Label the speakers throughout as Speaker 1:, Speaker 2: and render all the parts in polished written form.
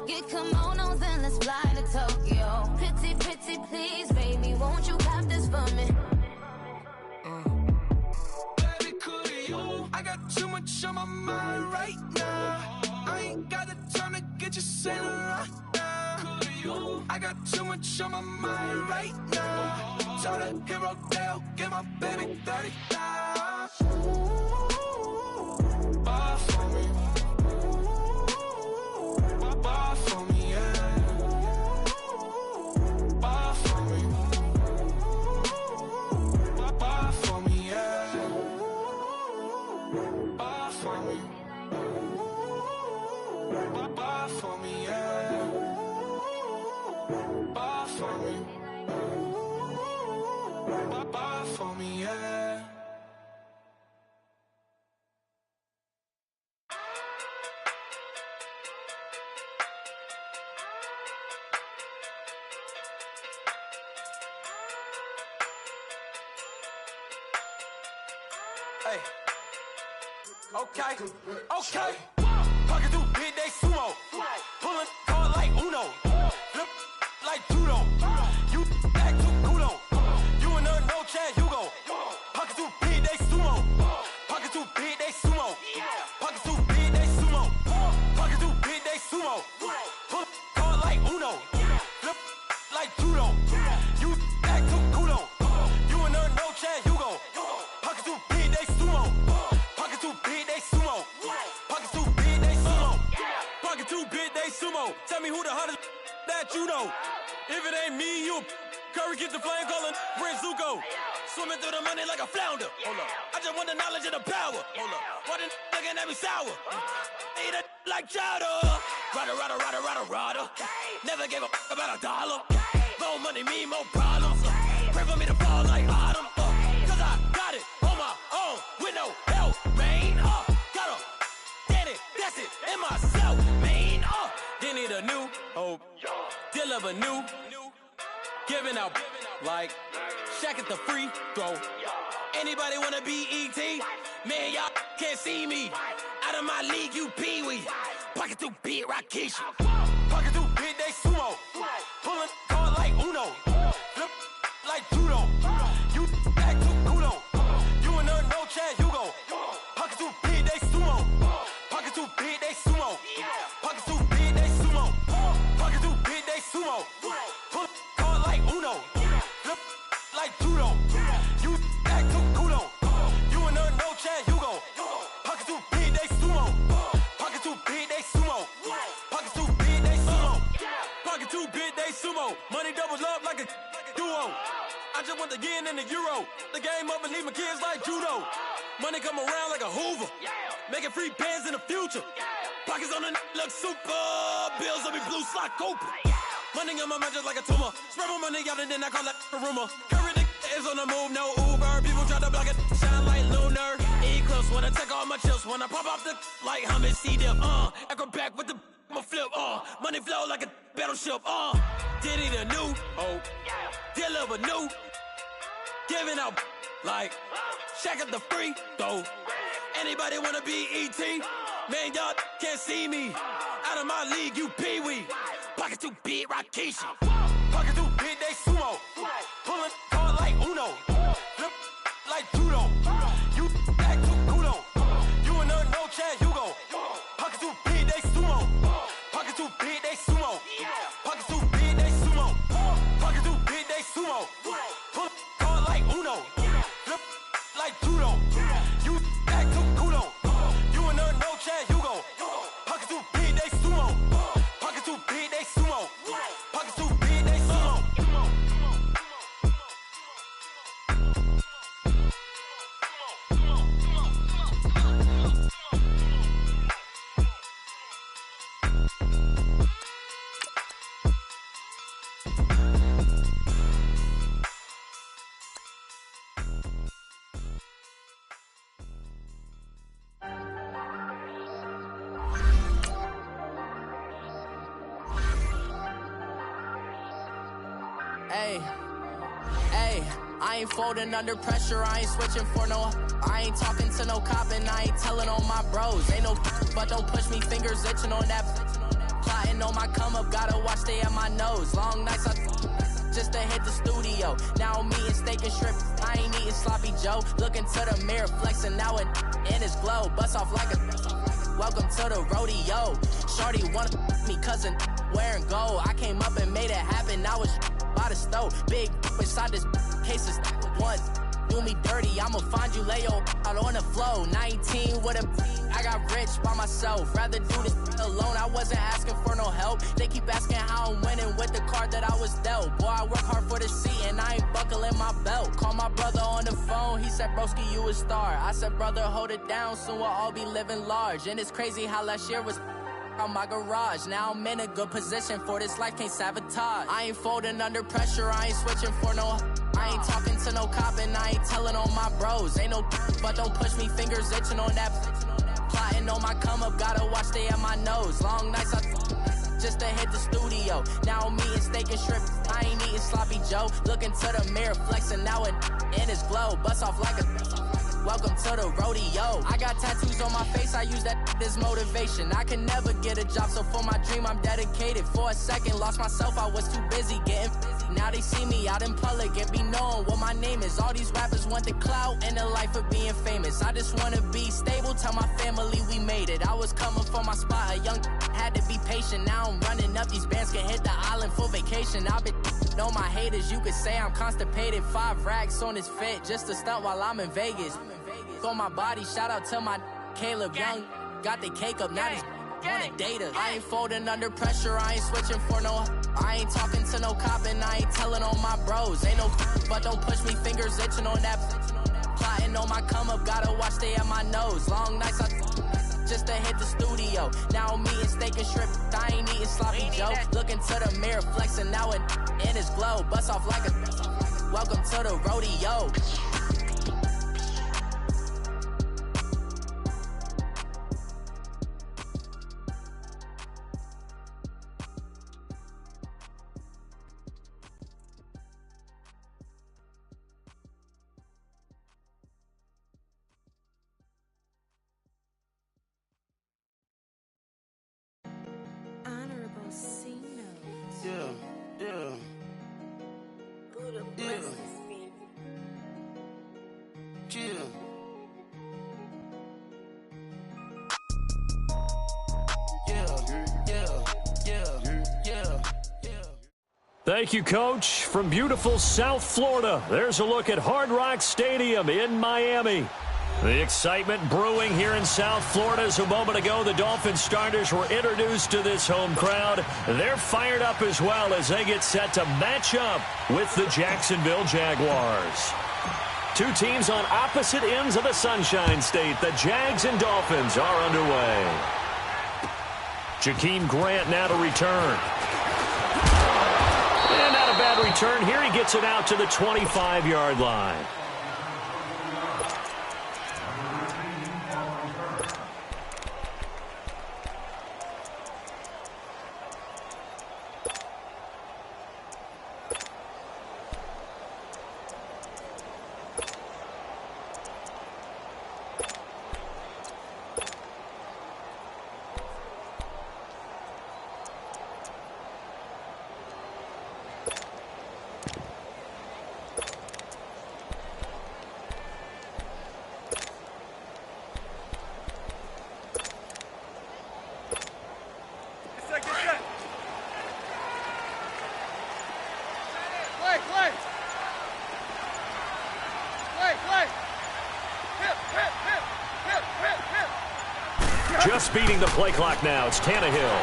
Speaker 1: Get kimonos and let's fly to Tokyo. Pretty, pretty, please, baby, won't you have this for me?
Speaker 2: Baby, could you? I got too much on my mind right now. I ain't got the time to get you sailing right now. Could you? I got too much on my mind right now. Tell the hero they'll get my baby 30,000. Buy for me. Buy for me, yeah. Buy for me. Buy for me, yeah. Buy for me. Buy for me, yeah. Buy for me. Buy for me, yeah. Hey. Okay. Okay. Pocket through big day sumo. Pulling card like Uno. Flip like judo. You back to kudo. You and her no Chad Hugo. Pocket through big day sumo. Pocket through big day sumo. Pocket through big day sumo. Pocket through big day sumo. Pull card like Uno. Flip like judo. You back to kudo. You and her no Chad Hugo. Pocket through big day sumo. Pocket through big day sumo. Pocket through big day sumo. Pocket through big day sumo. Tell me who the hottest that you know. If it ain't me, you Curry get the flame calling Prince Zuko. Swimming through the money like a flounder. Hold up. I just want the knowledge and the power. Hold up. Why the looking at me sour? Eat it like chowder. Rada, rada, rada, rada, rada. Never gave a about a dollar. More money mean more problems. Pray for me to fall like autumn. Cause I got it on my own with no help, man. Got a daddy, that's it, in myself, man. They need a new hope. Deal of a new. Giving out like Shaq at the free throw. Anybody wanna be E.T.? Man, y'all can't see me. Out of my league, you pee-wee. Pocket through beat Rakishi. Pocket through big day sumo. Pulling card like Uno. Flip like judo. You back to kudo. You and her no Chad Hugo. Pocket through big day sumo. Pocket through big day sumo. Pocket through big day sumo. Pocket through big day sumo. Pull card like Uno. Flip like judo. You back to kudo. You and her no Chad Hugo. Pocket through big day sumo. Pocket through big day sumo. Pocket through big day sumo. Pocket through big day sumo. Money doubles up like a duo. I just want the yen and the euro. The game up and leave my kids like judo. Money come around like a Hoover. Making free bands in the future. Pockets on the look super. Bills on me blue slot Cooper. Money on my mind just like a tumor. Spread my money out and then I call that a rumor. Curry is on the move, no Uber. People try to block it, shine like lunar. Eclipse wanna take all my chips. When I pop off the like hummus, see them. Acrobat with the I'ma flip. Money flow like a battleship. Diddy the new hope. Deal of a new. Giving out like Shaq at the free throw. Anybody wanna be E.T.? Man, y'all can't see me. Out of my league, you pee-wee. Pocket too big, Rakishi. Pocket too big, they sumo. Pulling card like Uno. Flip like judo. You back to kudo. You and her no Chad Hugo. Pocket too big, they sumo. Pocket too big, they sumo. Pocket too big, they sumo. Pocket too big, they sumo. Pull card like Uno. Flip like judo. You back to kudo. You and her no Chad Hugo. Pocket too big, they sumo. Pocket too big, they sumo. Pocket too big, they sumo.
Speaker 3: I ain't folding under pressure, I ain't switching for no. I ain't talking to no cop and I ain't telling on my bros. Ain't no but don't push me, fingers itching on that. Plotting on my come up, gotta watch stay at my nose. Long nights just to hit the studio. Now I'm eating steak and shrimp, I ain't eating sloppy Joe. Looking to the mirror, flexing now in his glow. Bust off like a welcome to the rodeo. Shorty wanna me cousin wearing gold. I came up and made it happen, I was by the stove. Big inside this case of once. Do me dirty, I'ma find you, lay your out on the floor. 19 with a I got rich by myself. Rather do this alone, I wasn't asking for no help. They keep asking how I'm winning with the card that I was dealt. Boy, I work hard for the seat and I ain't buckling my belt. Call my brother on the phone, he said, broski, you a star. I said, brother, hold it down, soon we'll all be living large. And it's crazy how last year was on my garage. Now I'm in a good position for this life, can't sabotage. I ain't folding under pressure, I ain't switching for no. I ain't talking to no cop and I ain't telling on my bros. Ain't no but don't push me, fingers itching on that. Plotting on my come up, gotta watch stay at my nose. Long nights just to hit the studio. Now I'm eating steak and shrimp, I ain't eating sloppy Joe. Looking to the mirror, flexing now in his glow. Bust off like a welcome to the rodeo. I got tattoos on my face, I use that as motivation. I can never get a job, so for my dream I'm dedicated. For a second, lost myself, I was too busy getting now they see me out in public and be knowing what my name is. All these rappers want the clout and the life of being famous. I just wanna be stable, tell my family we made it. I was coming for my spot, a young had to be patient. Now I'm running up, these bands can hit the island for vacation. I've been know my haters, you could say I'm constipated. 5 racks on his fit, just to stunt while I'm in Vegas. On my body, shout out to my Caleb Young. Got the cake up, now he's on the data. I ain't folding under pressure, I ain't switching for no. I ain't talking to no cop and I ain't telling on my bros. Ain't no but don't push me, fingers itching on that. Plotting on my come up, gotta watch stay at my nose. Long nights just to hit the studio. Now I'm eating steak and shrimp, I ain't eating sloppy Joe. Looking to the mirror, flexing now in his glow. Bust off like a welcome to the rodeo.
Speaker 4: Thank you, Coach. From beautiful South Florida, there's a look at Hard Rock Stadium in Miami. The excitement brewing here in South Florida as a moment ago the Dolphins starters were introduced to this home crowd. They're fired up as well as they get set to match up with the Jacksonville Jaguars. Two teams on opposite ends of the Sunshine State. The Jags and Dolphins are underway. Jakeem Grant now to return. And not a bad return here. He gets it out to the 25-yard line. Just beating the play clock now. It's Tannehill.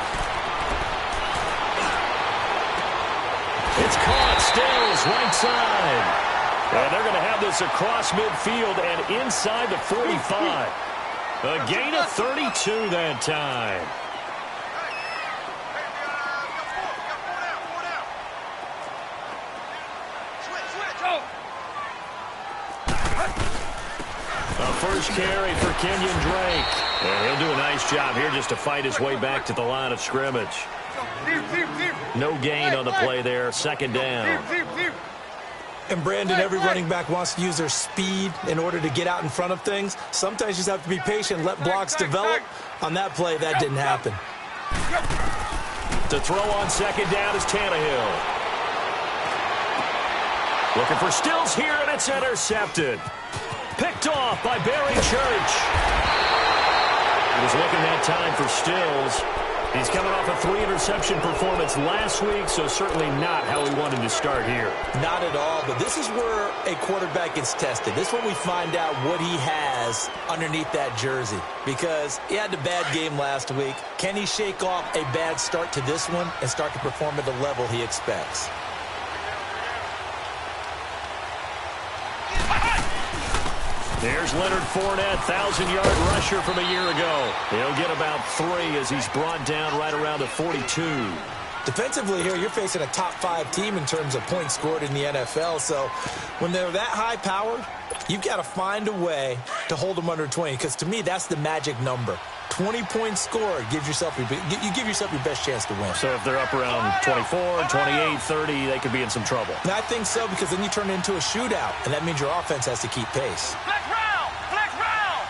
Speaker 4: It's caught. Stills right side. And they're going to have this across midfield and inside the 45. A gain of 32 that time. A first carry for Kenyon Drake. And he'll do a nice job here just to fight his way back to the line of scrimmage. No gain on the play there. Second down.
Speaker 5: And Brandon, every running back wants to use their speed in order to get out in front of things. Sometimes you just have to be patient, let blocks develop. On that play, that didn't happen.
Speaker 4: To throw on second down is Tannehill. Looking for Stills here, and it's intercepted. Picked off by Barry Church. He was looking that time for Stills. He's coming off a 3-interception performance last week, so certainly not how he wanted to start here.
Speaker 5: Not at all, but this is where a quarterback gets tested. This is when we find out what he has underneath that jersey, because he had a bad game last week. Can he shake off a bad start to this one and start to perform at the level he expects?
Speaker 4: There's Leonard Fournette, 1,000-yard rusher from a year ago. He'll get about 3 as he's brought down right around the 42.
Speaker 5: Defensively here, you're facing a top-5 team in terms of points scored in the NFL, so when they're that high-powered, you've got to find a way to hold them under 20, because to me, that's the magic number. 20 points scored, you give yourself your best chance to win.
Speaker 4: So if they're up around 24, 28, 30, they could be in some trouble.
Speaker 5: And I think so, because then you turn it into a shootout, and that means your offense has to keep pace.
Speaker 2: Flex round! Flex round!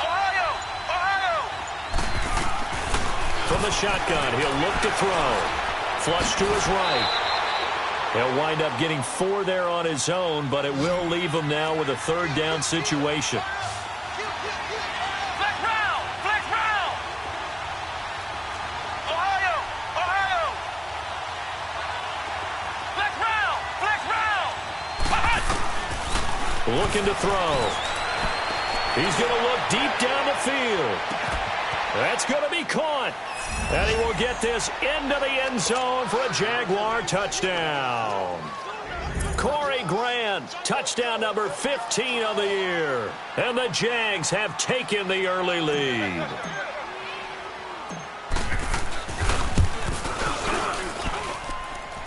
Speaker 2: Ohio! Ohio!
Speaker 4: From the shotgun, he'll look to throw. Flush to his right. He'll wind up getting 4 there on his own, but it will leave him now with a 3rd down situation.
Speaker 2: Flex round! Flex round! Ohio! Ohio! Flex round! Flex round!
Speaker 4: Looking to throw. He's going to look deep down the field. That's going to be caught. And he will get this into the end zone for a Jaguar touchdown. Corey Grant, touchdown number 15 of the year. And the Jags have taken the early lead.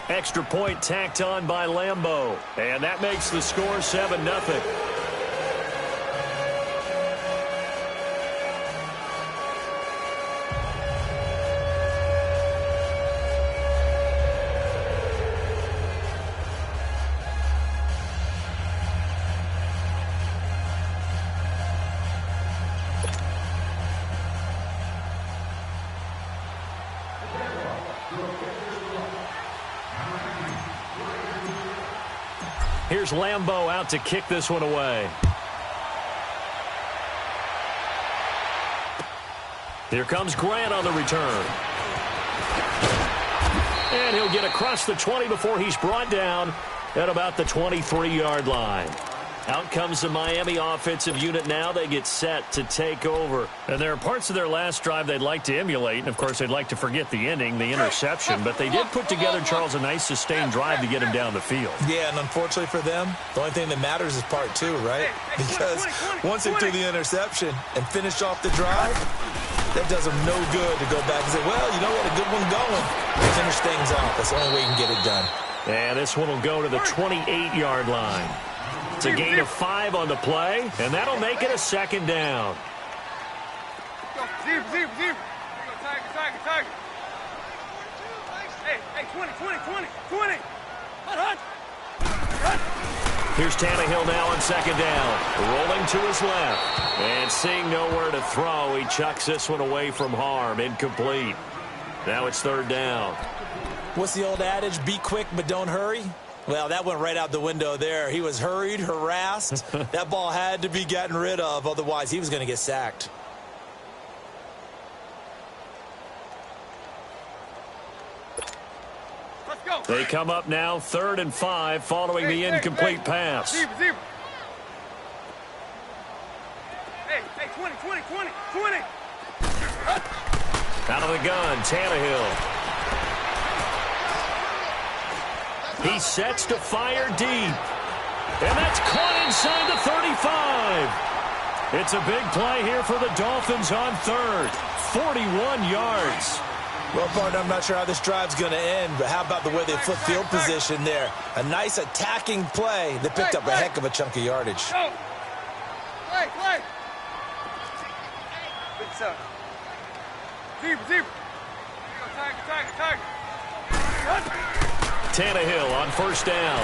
Speaker 4: Extra point tacked on by Lambeau. And that makes the score 7-0. Here's Lambeau out to kick this one away. Here comes Grant on the return. And he'll get across the 20 before he's brought down at about the 23-yard line. Out comes the Miami offensive unit now. They get set to take over. And there are parts of their last drive they'd like to emulate. And, of course, they'd like to forget the ending, the interception. But they did put together, Charles, a nice sustained drive to get him down the field.
Speaker 5: Yeah, and unfortunately for them, the only thing that matters is part 2, right? Because once they threw the interception and finished off the drive, that does them no good to go back and say, well, you know what, a good one going. Finish things off. That's the only way you can get it done.
Speaker 4: And this one will go to the 28-yard line. It's a gain of 5 on the play, and that'll make it a 2nd down.
Speaker 2: Zero. Tiger. Hey, 20. Hut.
Speaker 4: Here's Tannehill now on 2nd down. Rolling to his left. And seeing nowhere to throw, he chucks this one away from harm. Incomplete. Now it's 3rd down.
Speaker 5: What's the old adage? Be quick, but don't hurry. Well, that went right out the window there. He was hurried, harassed. That ball had to be gotten rid of. Otherwise, he was going to get sacked.
Speaker 2: Let's go.
Speaker 4: They come up now 3rd and 5 following the incomplete pass.
Speaker 2: Zero. Hey, 20.
Speaker 4: Out of the gun, Tannehill. He sets to fire deep. And that's caught inside the 35. It's a big play here for the Dolphins on 3rd. 41 yards.
Speaker 5: Well, partner, I'm not sure how this drive's going to end, but how about the way they flip field position there? A nice attacking play that picked up a heck of a chunk of yardage.
Speaker 2: Go. Play. Good stuff. Zero. Tiger.
Speaker 4: Tannehill on 1st down.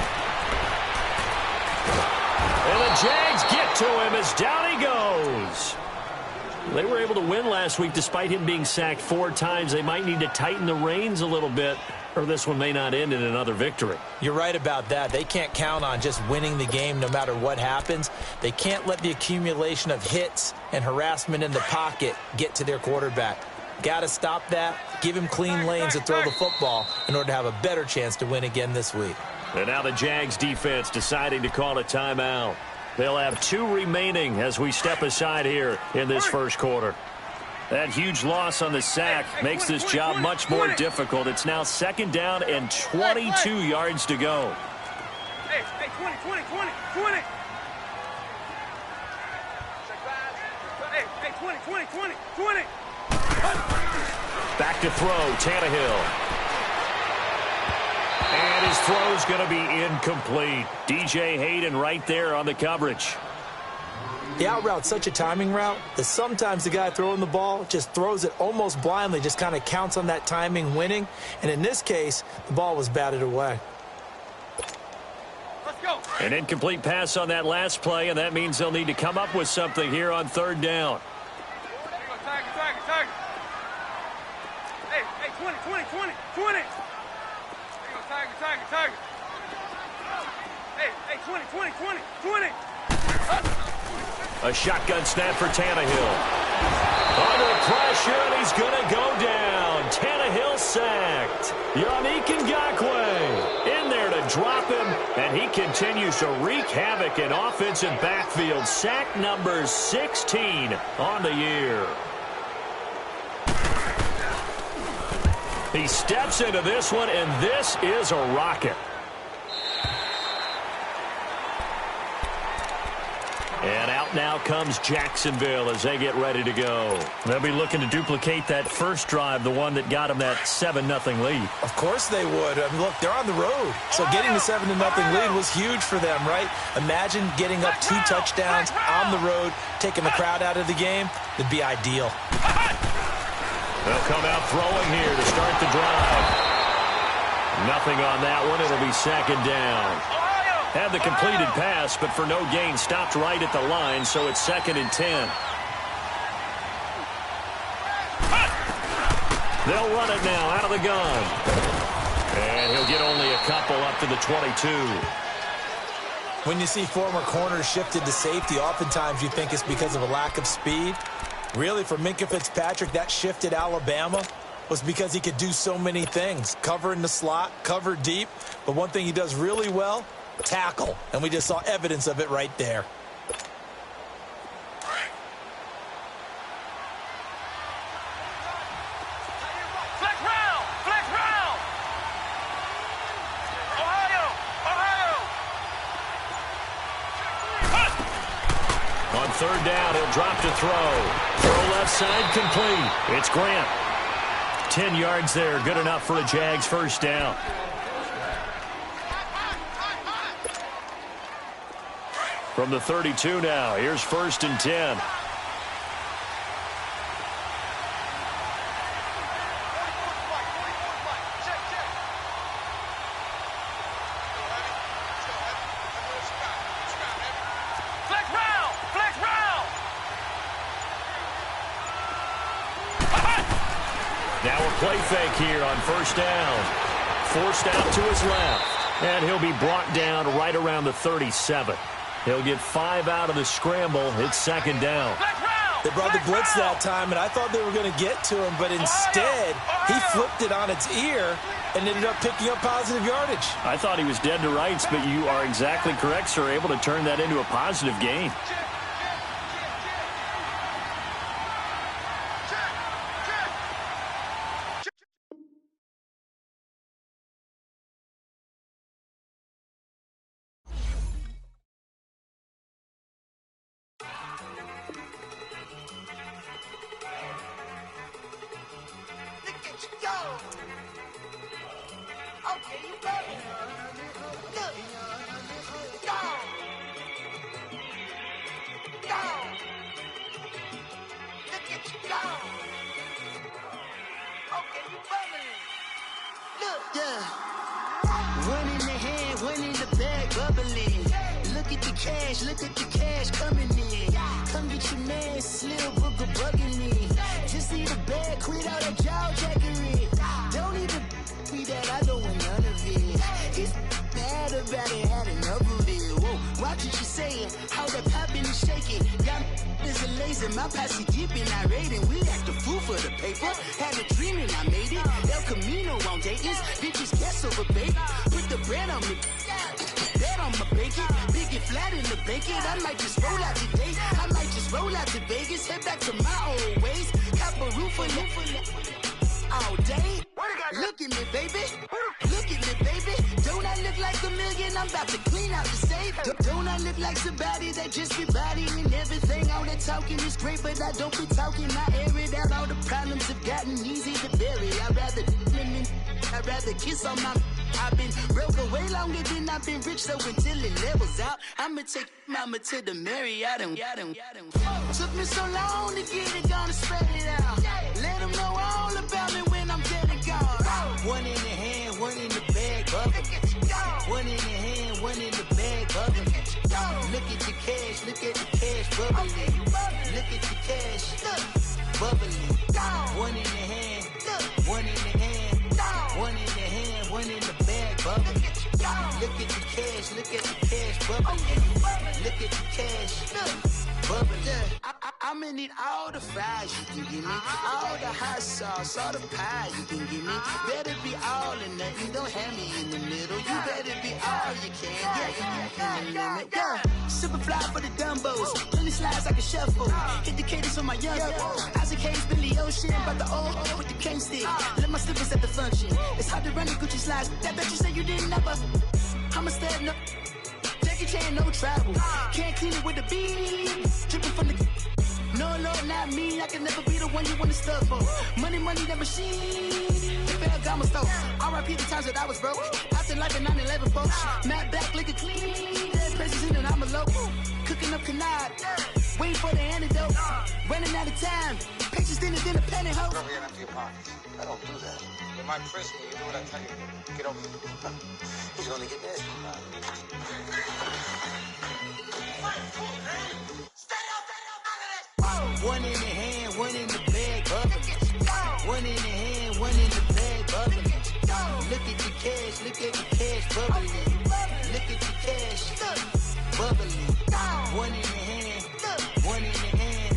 Speaker 4: And the Jags get to him as down he goes. They were able to win last week despite him being sacked 4 times. They might need to tighten the reins a little bit, or this one may not end in another victory.
Speaker 5: You're right about that. They can't count on just winning the game no matter what happens. They can't let the accumulation of hits and harassment in the pocket get to their quarterback. Got to stop that, give him clean lanes to throw the football in order to have a better chance to win again this week.
Speaker 4: And now the Jags defense deciding to call a timeout. They'll have 2 remaining as we step aside here in this first quarter. That huge loss on the sack makes this job much more difficult. It's now 2nd down and 22 yards to go.
Speaker 2: Hey, 20. Hey, 20.
Speaker 4: Back to throw, Tannehill. And his throw's going to be incomplete. DJ Hayden right there on the coverage.
Speaker 5: The out route's such a timing route that sometimes the guy throwing the ball just throws it almost blindly, just kind of counts on that timing winning. And in this case, the ball was batted away.
Speaker 2: Let's go.
Speaker 4: An incomplete pass on that last play, and that means they'll need to come up with something here on 3rd down.
Speaker 2: Target. Hey, 20. Target. Hey, 20.
Speaker 4: A shotgun snap for Tannehill. Under pressure, and he's going to go down. Tannehill sacked. Yannick Ngakoue in there to drop him, and he continues to wreak havoc in offensive backfield. Sack number 16 on the year. He steps into this one, and this is a rocket. And out now comes Jacksonville as they get ready to go. They'll be looking to duplicate that first drive, the one that got them that 7-0 lead.
Speaker 5: Of course they would. I mean, look, they're on the road. So getting the 7-0 lead was huge for them, right? Imagine getting up 2 touchdowns on the road, taking the crowd out of the game. It'd be ideal.
Speaker 4: They'll come out throwing here to start the drive. Nothing on that one. It'll be 2nd down. Had the completed pass, but for no gain, stopped right at the line, so it's 2nd and 10. They'll run it now out of the gun. And he'll get only a couple up to the 22.
Speaker 5: When you see former corners shifted to safety, oftentimes you think it's because of a lack of speed. Really, for Minkah Fitzpatrick, that shift at Alabama was because he could do so many things. Cover in the slot, cover deep. But one thing he does really well, tackle. And we just saw evidence of it right there.
Speaker 2: Flex round. Ohio.
Speaker 4: On 3rd down, he'll drop to throw. Throw left side, complete. It's Grant. 10 yards there, good enough for a Jags 1st down. From the 32 now, here's 1st and 10. Now a play fake here on 1st down. Forced out to his left. And he'll be brought down right around the 37. He'll get 5 out of the scramble. It's 2nd down.
Speaker 5: They brought the blitz that time, and I thought they were going to get to him, but instead he flipped it on its ear and ended up picking up positive yardage.
Speaker 4: I thought he was dead to rights, but you are exactly correct, sir. Able to turn that into a positive gain.
Speaker 6: Look at the cash coming in. come get your man, Slip Booker bugging me. Just need a bag, quit all that jaw jackery. Don't even be that, I don't want none of it. He's mad about it, had enough of it. Whoa, watch what you saying, how that poppin' and shaking. Got is a laser, my posse deep and I raiding. We act the fool for the paper, had a dream and I made it. El Camino on Dayton's, bitches guess over baby. Put the bread on me, bet on my bacon. Big and flat in the bacon, I might just roll out today. I might just roll out to Vegas, head back to my old ways. Cop a roof for all day. Look at me, baby. Look at me, baby. Don't I look like a million? I'm about to clean out the safe. Don't I look like somebody that just be bodying everything? All that talking is great, but I don't be talking. I air it out. All the problems have gotten easy to bury. I'd rather kiss on my. I've been broke way longer than I've been rich, so until it levels out, I'ma take mama to the Marriott and took me so long to get it, gonna spread it out. Let them know all about me when I'm dead and gone. One in the hand, one in the bag, bubble. One in the hand, one in the bag, bubble. Look at the cash, look at the cash bubbling. Look at the cash, bubbling. One in the hand, one in the hand, one in the hand, one in the bag, bubbling. Look at the cash, look at the cash bubbling. Look at the cash, bubbling. I'ma need all the fries you can give me, all the hot sauce, all the pie you can give me. Better be all or nothing, don't have me in the middle. You better be all you can, yeah. Super fly for the Dumbos, plenty slides I can shuffle. Hit the cadence on my young ACEYACE, Billy Ocean, but the old with the cane stick. Let my slippers at the function. It's hard to run the Gucci slides. That bet you say you didn't never. I'm a step no. Jackie Chan, no travel. Can't clean it with the beat. Dripping from the. No, Lord, not me. I can never be the one you want to stuff for. Money, that machine. If got my stuff. R.I.P. the times that I was broke. After life in 9/11, folks. Matte back, liquor clean. Dead presents in and I'm a local. Cooking up canard. Waiting for the antidote. Running out of time. Pictures thinner than a pantyhose.
Speaker 7: Over here and empty your pockets. I don't do that. In my prison, you do what I tell you. Get over here. He's gonna get this.
Speaker 6: One in the hand, one in the bag, bubbling. One in the hand, one in the bag, bubbling. Look at the cash, look at the cash bubbling. Look at the cash, bubbling. One in the hand, one in the hand,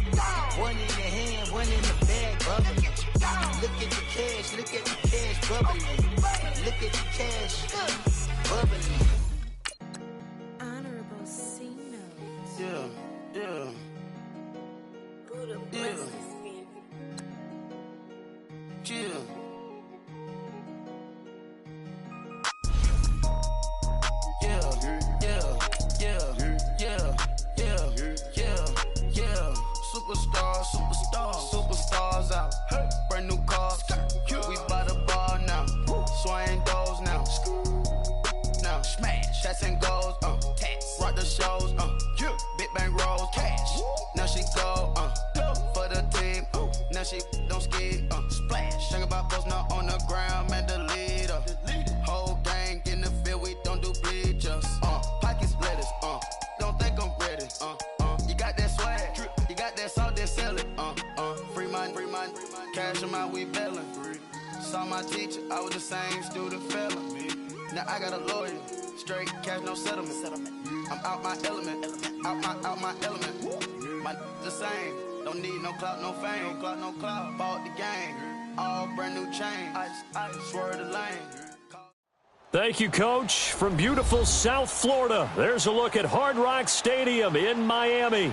Speaker 6: one in the hand, one in the bag, bubbling. Look at the cash, look at the cash bubbling. Look at the cash, bubbling.
Speaker 1: Honorable C notes.
Speaker 6: Yeah.
Speaker 1: Buddha
Speaker 6: Yeah.
Speaker 1: bless his spirit.
Speaker 6: Chill. Superstars out. Brand new cars. We by the bar now. Swaying doors now. Now smash. Cats and goals. Rock the shows. Big bang rolls. Cash. Now she go. For the team. Now she don't ski. Splash. Think about posting up on the ground. Man, the leader. Whole gang in the field. We don't do bleachers. Pocket splitters. Don't think I'm ready. You got that swag. You got that salt, then sell it. Free mind. Cash them out, we bellin'. Saw my teacher, I was the same student fella. Now I got a lawyer, straight cash, no settlement. I'm out my element, out my element. My the same, don't need no clout, no fame. No clout, bought the game, all brand new chain. I swerve the lane.
Speaker 4: Thank you, Coach. From beautiful South Florida, there's a look at Hard Rock Stadium in Miami.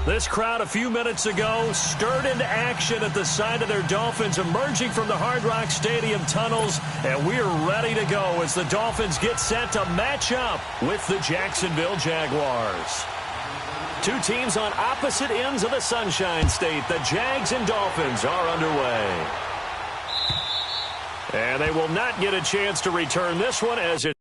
Speaker 4: This crowd a few minutes ago stirred into action at the side of their Dolphins emerging from the Hard Rock Stadium tunnels, and we're ready to go as the Dolphins get set to match up with the Jacksonville Jaguars. Two teams on opposite ends of the Sunshine State. The Jags and Dolphins are underway. And they will not get a chance to return this one as it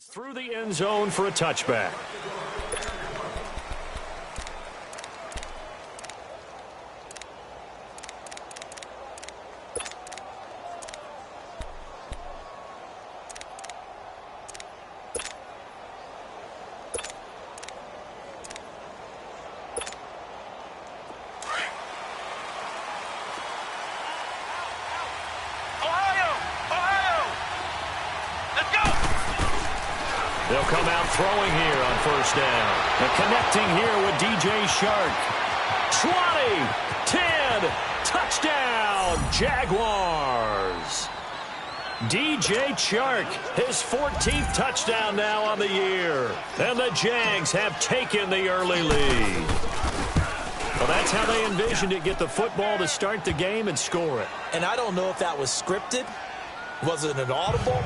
Speaker 4: Through the end zone for a touchback. They'll come out throwing here on first down. And connecting here with DJ Shark. 20, 10, touchdown, Jaguars. DJ Chark, his 14th touchdown now on the year. And the Jags have taken the early lead. Well, that's how they envisioned it, get the football to start the game and score it.
Speaker 5: And I don't know if that was scripted. Was it an audible?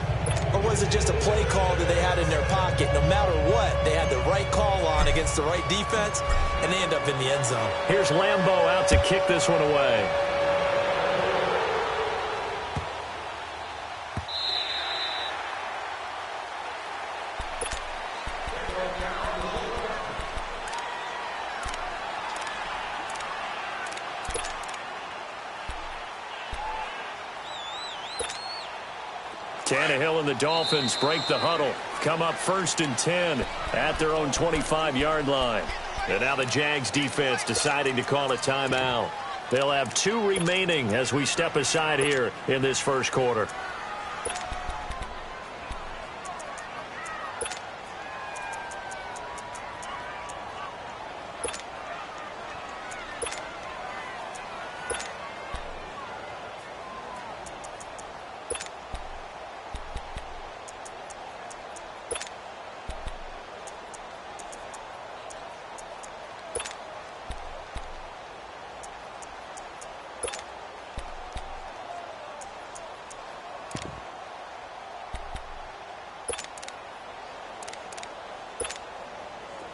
Speaker 5: Or was it just a play call that they had in their pocket? No matter what, they had the right call on against the right defense, and they end up in the end zone.
Speaker 4: Here's Lambeau out to kick this one away. Tannehill and the Dolphins break the huddle. Come up 1st and 10 at their own 25-yard line. And now the Jags defense deciding to call a timeout. They'll have 2 remaining as we step aside here in this first quarter.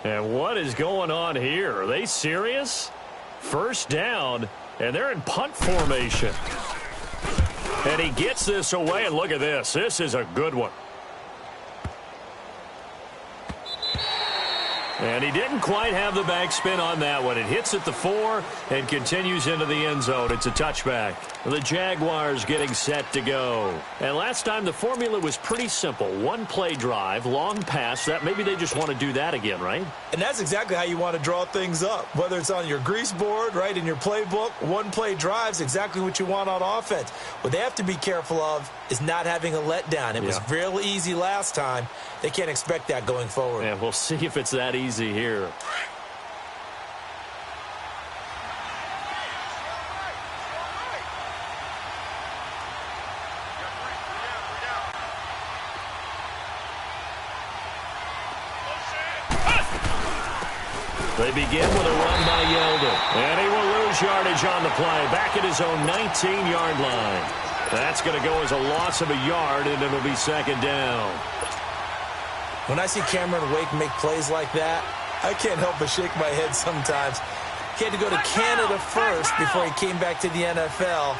Speaker 4: And what is going on here? Are they serious? First down, and they're in punt formation. And he gets this away, and look at this. This is a good one. And he didn't quite have the backspin on that one. It hits at the 4 and continues into the end zone. It's a touchback. The Jaguars getting set to go. And last time the formula was pretty simple. 1 play drive, long pass. That maybe they just want to do that again, right?
Speaker 5: And that's exactly how you want to draw things up. Whether it's on your grease board, right, in your playbook, 1 play drive is exactly what you want on offense. What they have to be careful of is not having a letdown. It was real easy last time. They can't expect that going forward.
Speaker 4: And we'll see if it's that easy here. They begin with a run by Yeldon. And he will lose yardage on the play. Back at his own 19-yard line. That's going to go as a loss of a yard, and it'll be 2nd down.
Speaker 5: When I see Cameron Wake make plays like that, I can't help but shake my head sometimes. He had to go to Canada first before he came back to the NFL,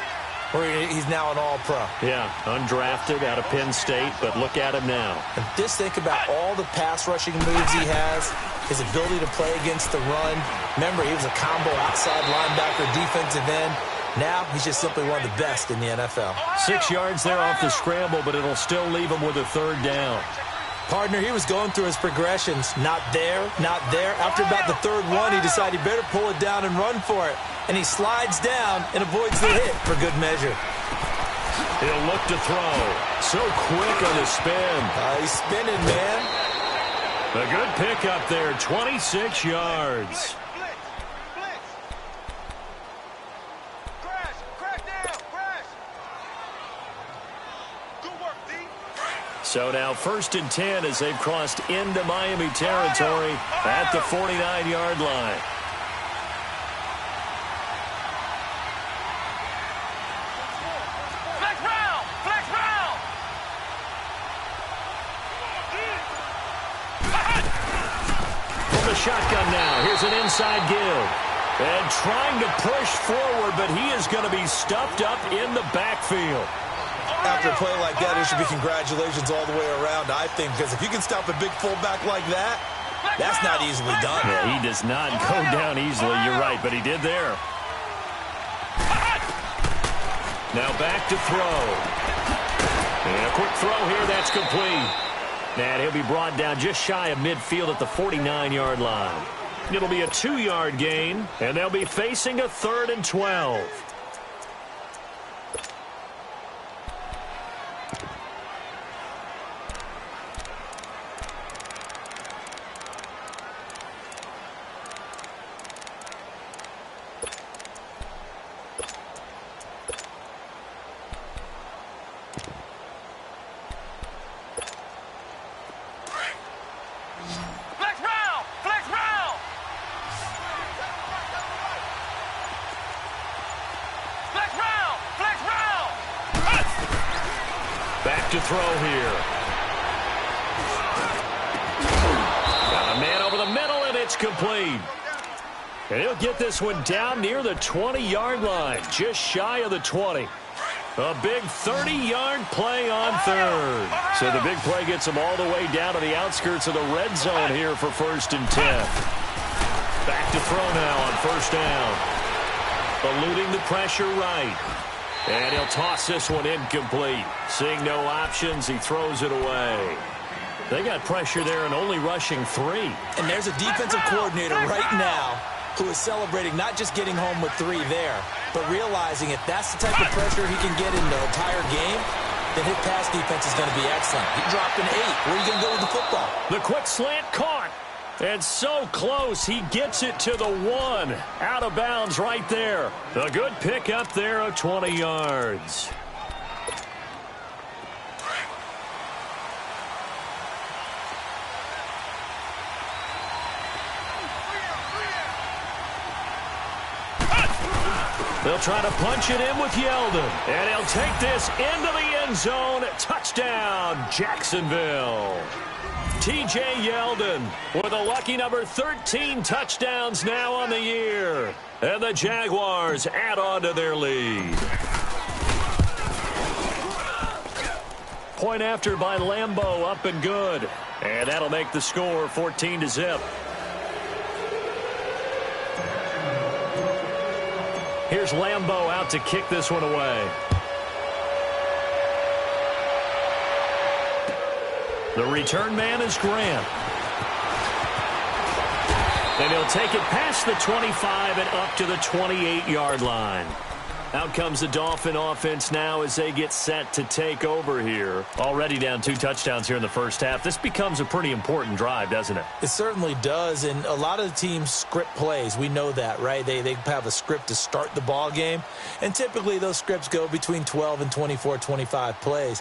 Speaker 5: where he's now an all-pro.
Speaker 4: Yeah, undrafted out of Penn State, but look at him now.
Speaker 5: And just think about all the pass-rushing moves he has, his ability to play against the run. Remember, he was a combo outside linebacker, defensive end. Now he's just simply one of the best in the NFL.
Speaker 4: 6 yards there off the scramble, but it'll still leave him with a 3rd down.
Speaker 5: Partner, he was going through his progressions. Not there, not there. After about the 3rd one, he decided he better pull it down and run for it. And he slides down and avoids the hit for good measure.
Speaker 4: He'll look to throw. So quick on the spin.
Speaker 5: He's spinning, man.
Speaker 4: A good pickup there, 26 yards. So now 1st and 10 as they've crossed into Miami territory at the 49-yard line.
Speaker 2: Flex round! Flex round!
Speaker 4: From the shotgun now, here's an inside give. And trying to push forward, but he is going to be stuffed up in the backfield.
Speaker 5: After a play like that, there should be congratulations all the way around, I think, because if you can stop a big fullback like that, that's not easily done.
Speaker 4: Yeah, he does not go down easily, you're right, but he did there. Now back to throw. And a quick throw here, that's complete. And he'll be brought down just shy of midfield at the 49-yard line. It'll be a 2-yard gain, and they'll be facing a 3rd and 12. Back to throw here. Got a man over the middle, and it's complete. And he'll get this one down near the 20-yard line, just shy of the 20. A big 30-yard play on 3rd. So the big play gets him all the way down to the outskirts of the red zone here for 1st and 10. Back to throw now on 1st down. Eluding the pressure right. And he'll toss this one incomplete. Seeing no options, he throws it away. They got pressure there and only rushing 3.
Speaker 5: And there's a defensive coordinator right now who is celebrating not just getting home with 3 there, but realizing if that's the type of pressure he can get in the entire game, then his pass defense is going to be excellent. He dropped an 8. Where are you going to go with the football?
Speaker 4: The quick slant caught. And so close, he gets it to the 1. Out of bounds right there. A good pick up there of 20 yards. They'll try to punch it in with Yeldon. And he'll take this into the end zone. Touchdown, Jacksonville. T.J. Yeldon with a lucky number 13 touchdowns now on the year. And the Jaguars add on to their lead. Point after by Lambeau, up and good. And that'll make the score 14-0. Here's Lambeau out to kick this one away. The return man is Grant. And he'll take it past the 25 and up to the 28-yard line. Out comes the Dolphin offense now as they get set to take over here. Already down 2 touchdowns here in the first half. This becomes a pretty important drive, doesn't it?
Speaker 5: It certainly does, and a lot of the teams script plays. We know that, right? They have a script to start the ball game, and typically those scripts go between 12 and 24, 25 plays.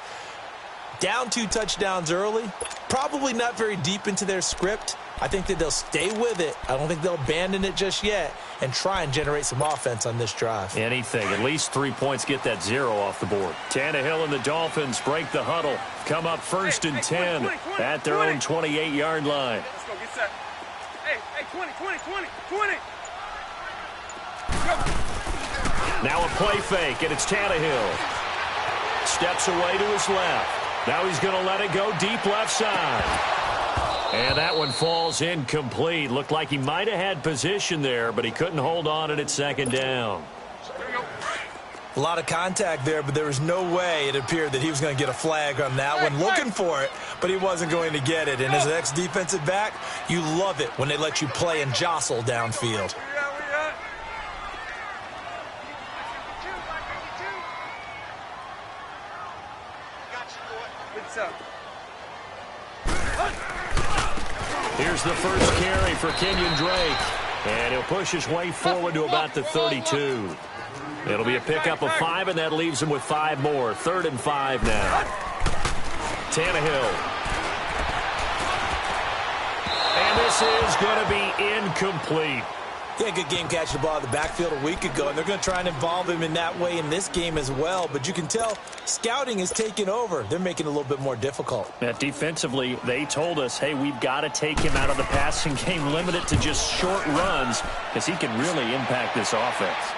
Speaker 5: Down 2 touchdowns early, probably not very deep into their script. I think that they'll stay with it. I don't think they'll abandon it just yet and try and generate some offense on this drive.
Speaker 4: Anything. At least 3 points, get that 0 off the board. Tannehill and the Dolphins break the huddle. Come up 1st and 10 at their own 28-yard line.
Speaker 2: Let's go, get set. Hey, 20.
Speaker 4: Now a play fake, and it's Tannehill. Steps away to his left. Now he's going to let it go deep left side. And that one falls incomplete. Looked like he might have had position there, but he couldn't hold on at 2nd down.
Speaker 5: A lot of contact there, but there was no way it appeared that he was going to get a flag on that one. Looking for it, but he wasn't going to get it. And as an ex-defensive back, you love it when they let you play and jostle downfield.
Speaker 4: Here's the first carry for Kenyon Drake. And he'll push his way forward to about the 32. It'll be a pickup of 5, and that leaves him with 5 more. 3rd and 5 now. Tannehill. And this is going to be incomplete.
Speaker 5: He had a good game catching the ball in the backfield a week ago, and they're going to try and involve him in that way in this game as well. But you can tell scouting is taking over. They're making it a little bit more difficult.
Speaker 4: Defensively, they told us, hey, we've got to take him out of the passing game, limit it to just short runs, because he can really impact this offense.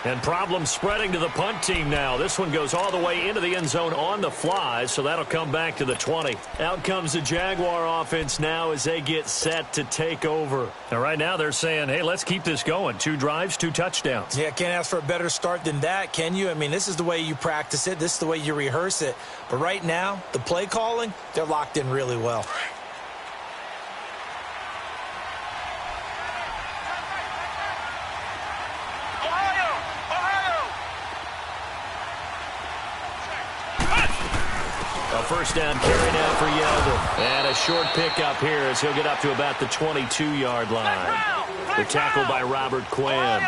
Speaker 4: And problems spreading to the punt team now. This one goes all the way into the end zone on the fly, so that'll come back to the 20. Out comes the Jaguar offense now as they get set to take over. And right now they're saying, hey, let's keep this going. 2 drives, 2 touchdowns.
Speaker 5: Yeah, can't ask for a better start than that, can you? I mean, this is the way you practice it. This is the way you rehearse it. But right now, the play calling, they're locked in really well.
Speaker 4: First down carry now for Yeldon. And a short pickup here as he'll get up to about the 22-yard line. The tackle by Robert Quinn.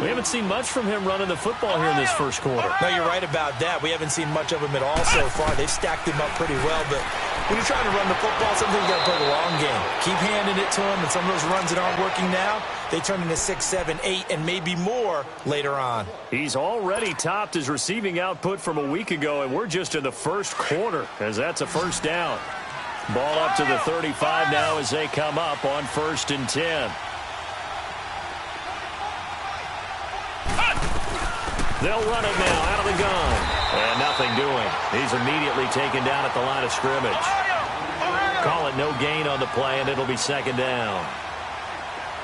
Speaker 4: We haven't seen much from him running the football here in this first quarter.
Speaker 5: No, you're right about that. We haven't seen much of him at all so far. They've stacked him up pretty well, but when you're trying to run the football, sometimes you got to play the long game. Keep handing it to him, and some of those runs that aren't working now, they turn into 6, 7, 8, and maybe more later on.
Speaker 4: He's already topped his receiving output from a week ago, and we're just in the first quarter as that's a first down. Ball up to the 35 now as they come up on 1st and 10. They'll run it now out of the gun. And nothing doing. He's immediately taken down at the line of scrimmage. Call it no gain on the play, and it'll be 2nd down.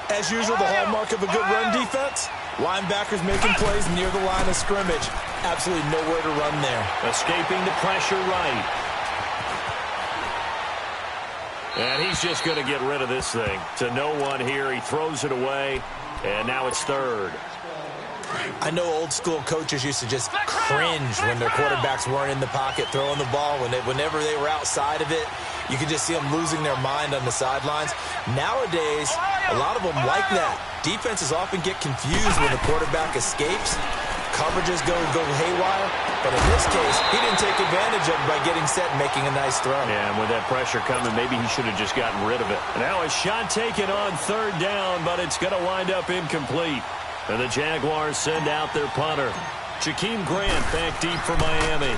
Speaker 5: As usual, the hallmark of a good run defense, linebackers making plays near the line of scrimmage. Absolutely nowhere to run there.
Speaker 4: Escaping the pressure right. And he's just going to get rid of this thing. To no one here. He throws it away, and now it's 3rd.
Speaker 5: I know old school coaches used to just cringe when their quarterbacks weren't in the pocket throwing the ball. Whenever they were outside of it, you could just see them losing their mind on the sidelines. Nowadays, a lot of them like that. Defenses often get confused when the quarterback escapes. Coverages go haywire. But in this case, he didn't take advantage of it by getting set and making a nice throw.
Speaker 4: Yeah, and with that pressure coming, maybe he should have just gotten rid of it. Now a shot taken on 3rd down, but it's going to wind up incomplete. And the Jaguars send out their punter. Jakeem Grant back deep for Miami.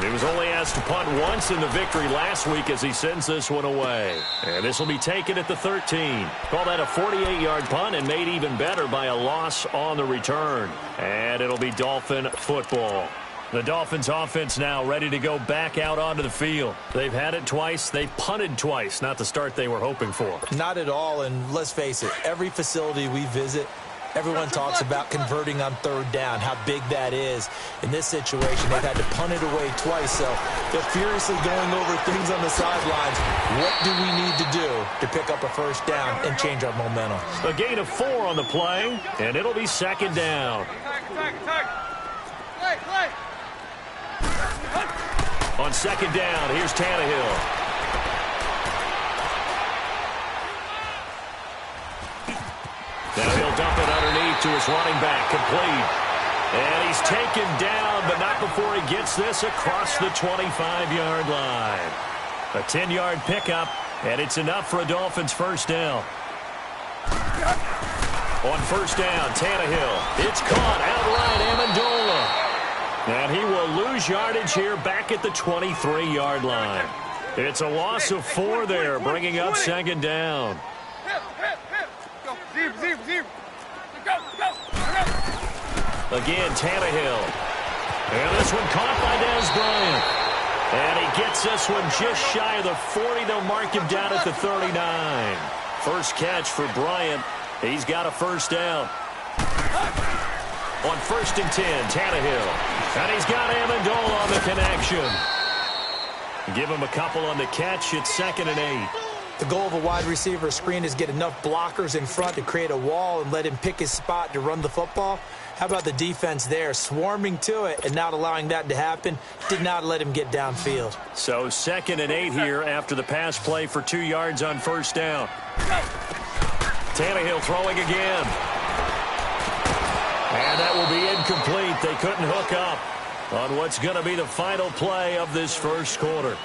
Speaker 4: He was only asked to punt once in the victory last week as he sends this one away. And this will be taken at the 13. Call that a 48-yard punt and made even better by a loss on the return. And it'll be Dolphin football. The Dolphins offense now ready to go back out onto the field. They've had it twice. They've punted twice. Not the start they were hoping for.
Speaker 5: Not at all. And let's face it, every facility we visit, everyone talks about converting on 3rd down, how big that is. In this situation, they've had to punt it away twice, so they're furiously going over things on the sidelines. What do we need to do to pick up a 1st down and change our momentum?
Speaker 4: A gain of 4 on the play, and it'll be 2nd down. On 2nd down, here's Tannehill. Now he'll dump it underneath to his running back, complete. And he's taken down, but not before he gets this across the 25-yard line. A 10-yard pickup, and it's enough for a Dolphins 1st down. On 1st down, Tannehill. It's caught outright, Amendola. And he will lose yardage here back at the 23-yard line. It's a loss of 4 there, bringing up 2nd down. Again, Tannehill. And this one caught by Dez Bryant. And he gets this one just shy of the 40. They'll mark him down at the 39. First catch for Bryant. He's got a 1st down. On 1st and 10, Tannehill. And he's got Amendola on the connection. Give him a couple on the catch. It's 2nd and 8.
Speaker 5: The goal of a wide receiver screen is get enough blockers in front to create a wall and let him pick his spot to run the football. How about the defense there, swarming to it and not allowing that to happen? Did not let him get downfield.
Speaker 4: So 2nd and 8 here after the pass play for 2 yards on 1st down. Tannehill throwing again. And that will be incomplete. They couldn't hook up on what's going to be the final play of this first quarter.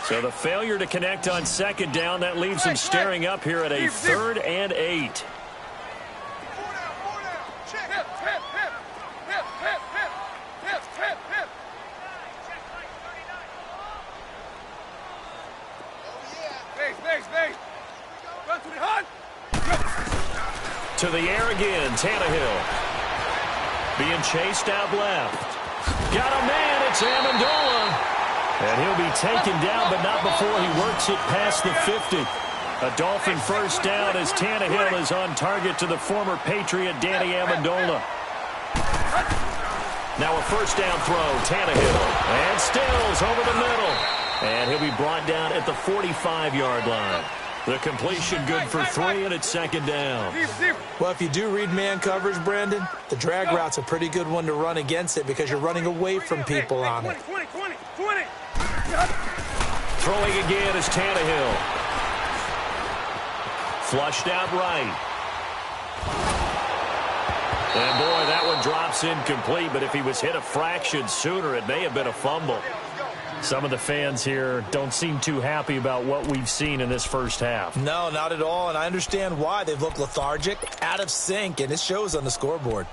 Speaker 4: So the failure to connect on 2nd down, that leaves him staring up here at a 3rd and 8. To the air again, Tannehill. Being chased out left. Got a man, it's Amendola. And he'll be taken down, but not before he works it past the 50. A Dolphin first down as Tannehill is on target to the former Patriot Danny Amendola. Now a first down throw, Tannehill. And Stills over the middle. And he'll be brought down at the 45-yard line. The completion good for 3, and it's second down.
Speaker 5: Well, if you do read man coverage, Brandon, the drag route's a pretty good one to run against it because you're running away from people on it.
Speaker 4: Throwing again is Tannehill. Flushed out right. And, boy, that one drops incomplete, but if he was hit a fraction sooner, it may have been a fumble. Some of the fans here don't seem too happy about what we've seen in this first half.
Speaker 5: No, not at all, and I understand why. They've looked lethargic, out of sync, and it shows on the scoreboard.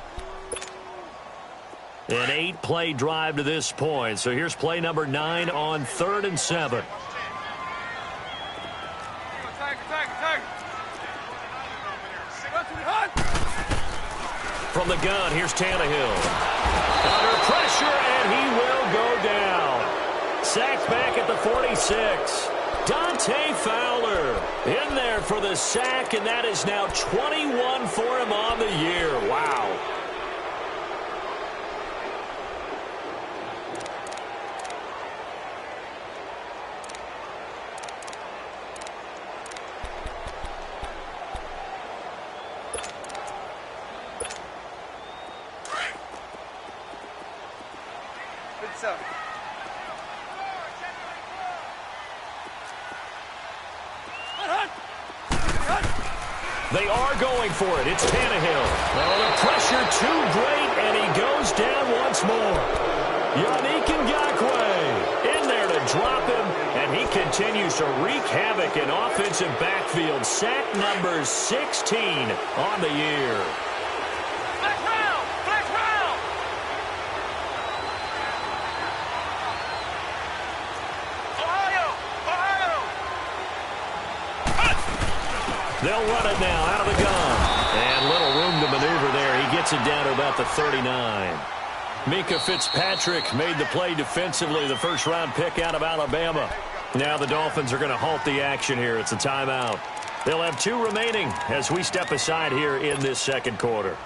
Speaker 4: An 8-play drive to this point. So here's play number 9 on 3rd and 7. From the gun, here's Tannehill. Under pressure, and he will go down. Sacked back at the 46. Dante Fowler in there for the sack, and that is now 21 for him on the year. Wow. They are going for it. It's Tannehill. Oh, the pressure too great, and he goes down once more. Yannick Ngakoue in there to drop him, and he continues to wreak havoc in offensive backfield. Sack number 16 on the year.
Speaker 2: Flex round! Flex round! Ohio!
Speaker 4: They'll run it now out of the gun. And little room to maneuver there. He gets it down to about the 39. Mika Fitzpatrick made the play defensively, the first-round pick out of Alabama. Now the Dolphins are going to halt the action here. It's a timeout. They'll have 2 remaining as we step aside here in this second quarter.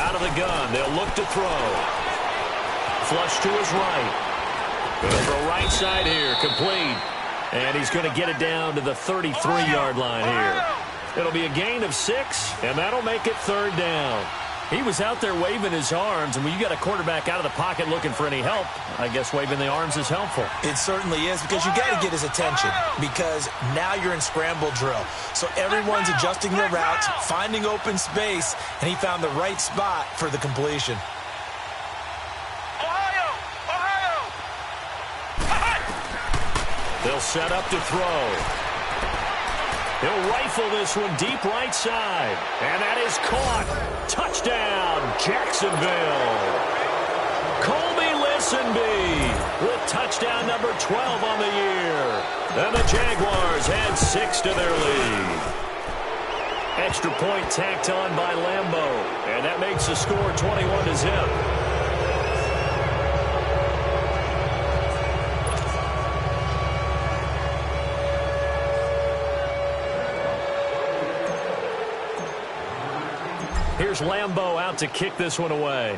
Speaker 4: Out of the gun, they'll look to throw. Flush to his right. Over right side here, complete. And he's going to get it down to the 33-yard line here. It'll be a gain of 6, and that'll make it 3rd down. He was out there waving his arms, and when you got a quarterback out of the pocket looking for any help, I guess waving the arms is helpful.
Speaker 5: It certainly is, because you got to get his attention, because now you're in scramble drill. So everyone's adjusting their routes, finding open space, and he found the right spot for the completion.
Speaker 4: They'll set up to throw. He'll rifle this one deep right side. And that is caught. Touchdown, Jacksonville. Colby Listenby with touchdown number 12 on the year. And the Jaguars add 6 to their lead. Extra point tacked on by Lambo. And that makes the score 21-0. Here's Lambo out to kick this one away.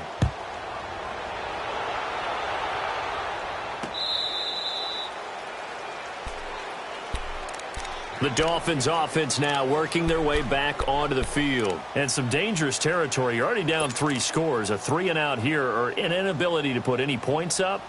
Speaker 4: The Dolphins offense now working their way back onto the field. And some dangerous territory. You're already down 3 scores. A 3-and-out here, or an inability to put any points up.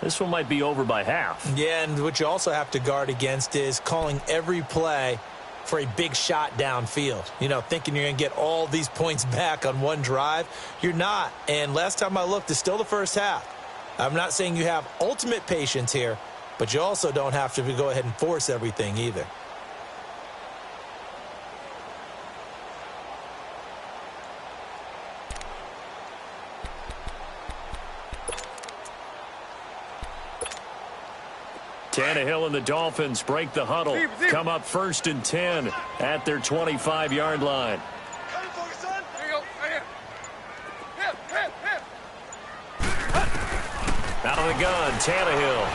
Speaker 4: This one might be over by half.
Speaker 5: Yeah, and what you also have to guard against is calling every play for a big shot downfield. You know, thinking you're going to get all these points back on one drive. You're not. And last time I looked, it's still the first half. I'm not saying you have ultimate patience here, but you also don't have to go ahead and force everything either.
Speaker 4: Tannehill and the Dolphins break the huddle. Come up 1st and 10 at their 25-yard line. Out of the gun, Tannehill.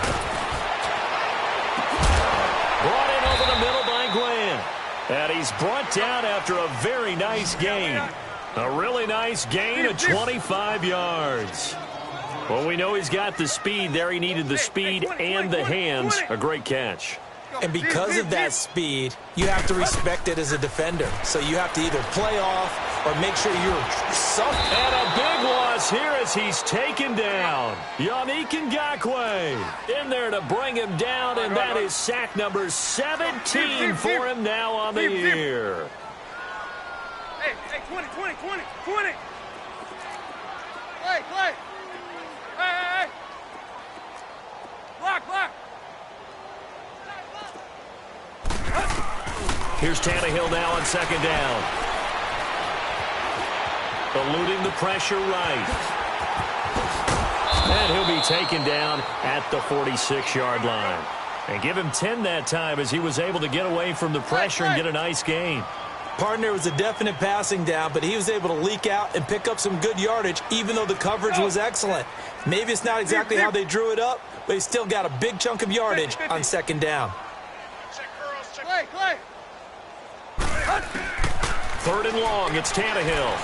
Speaker 4: Brought in over the middle by Glenn. And he's brought down after a very nice gain. A really nice gain of 25 yards. Well, we know he's got the speed there. He needed the speed and the hands. A great catch.
Speaker 5: And because of that speed, you have to respect it as a defender. So you have to either play off or make sure you're something.
Speaker 4: And a big loss here as he's taken down. Yannick Ngakoue in there to bring him down, and that is sack number 17 for him now on the year.
Speaker 8: Hey, 20. Play. Hey. Block.
Speaker 4: Here's Tannehill now on 2nd down. Eluding the pressure right. And he'll be taken down at the 46-yard line. And give him 10 that time as he was able to get away from the pressure and get a nice gain.
Speaker 5: Partner was a definite passing down, but he was able to leak out and pick up some good yardage, even though the coverage was excellent. Maybe it's not exactly how they drew it up, but he still got a big chunk of yardage on 2nd down.
Speaker 8: Play.
Speaker 4: 3rd and long, it's Tannehill.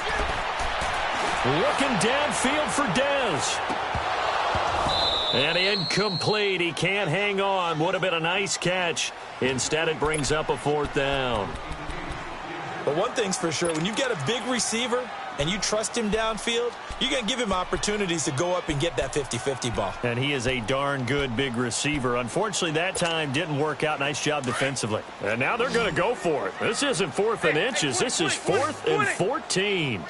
Speaker 4: Looking downfield for Dez. And incomplete. He can't hang on. Would have been a nice catch. Instead, it brings up a 4th down.
Speaker 5: But one thing's for sure, when you've got a big receiver and you trust him downfield, you're going to give him opportunities to go up and get that 50-50 ball.
Speaker 4: And he is a darn good big receiver. Unfortunately, that time didn't work out. Nice job defensively. And now they're going to go for it. This isn't 4th and inches. This is 4th and 14.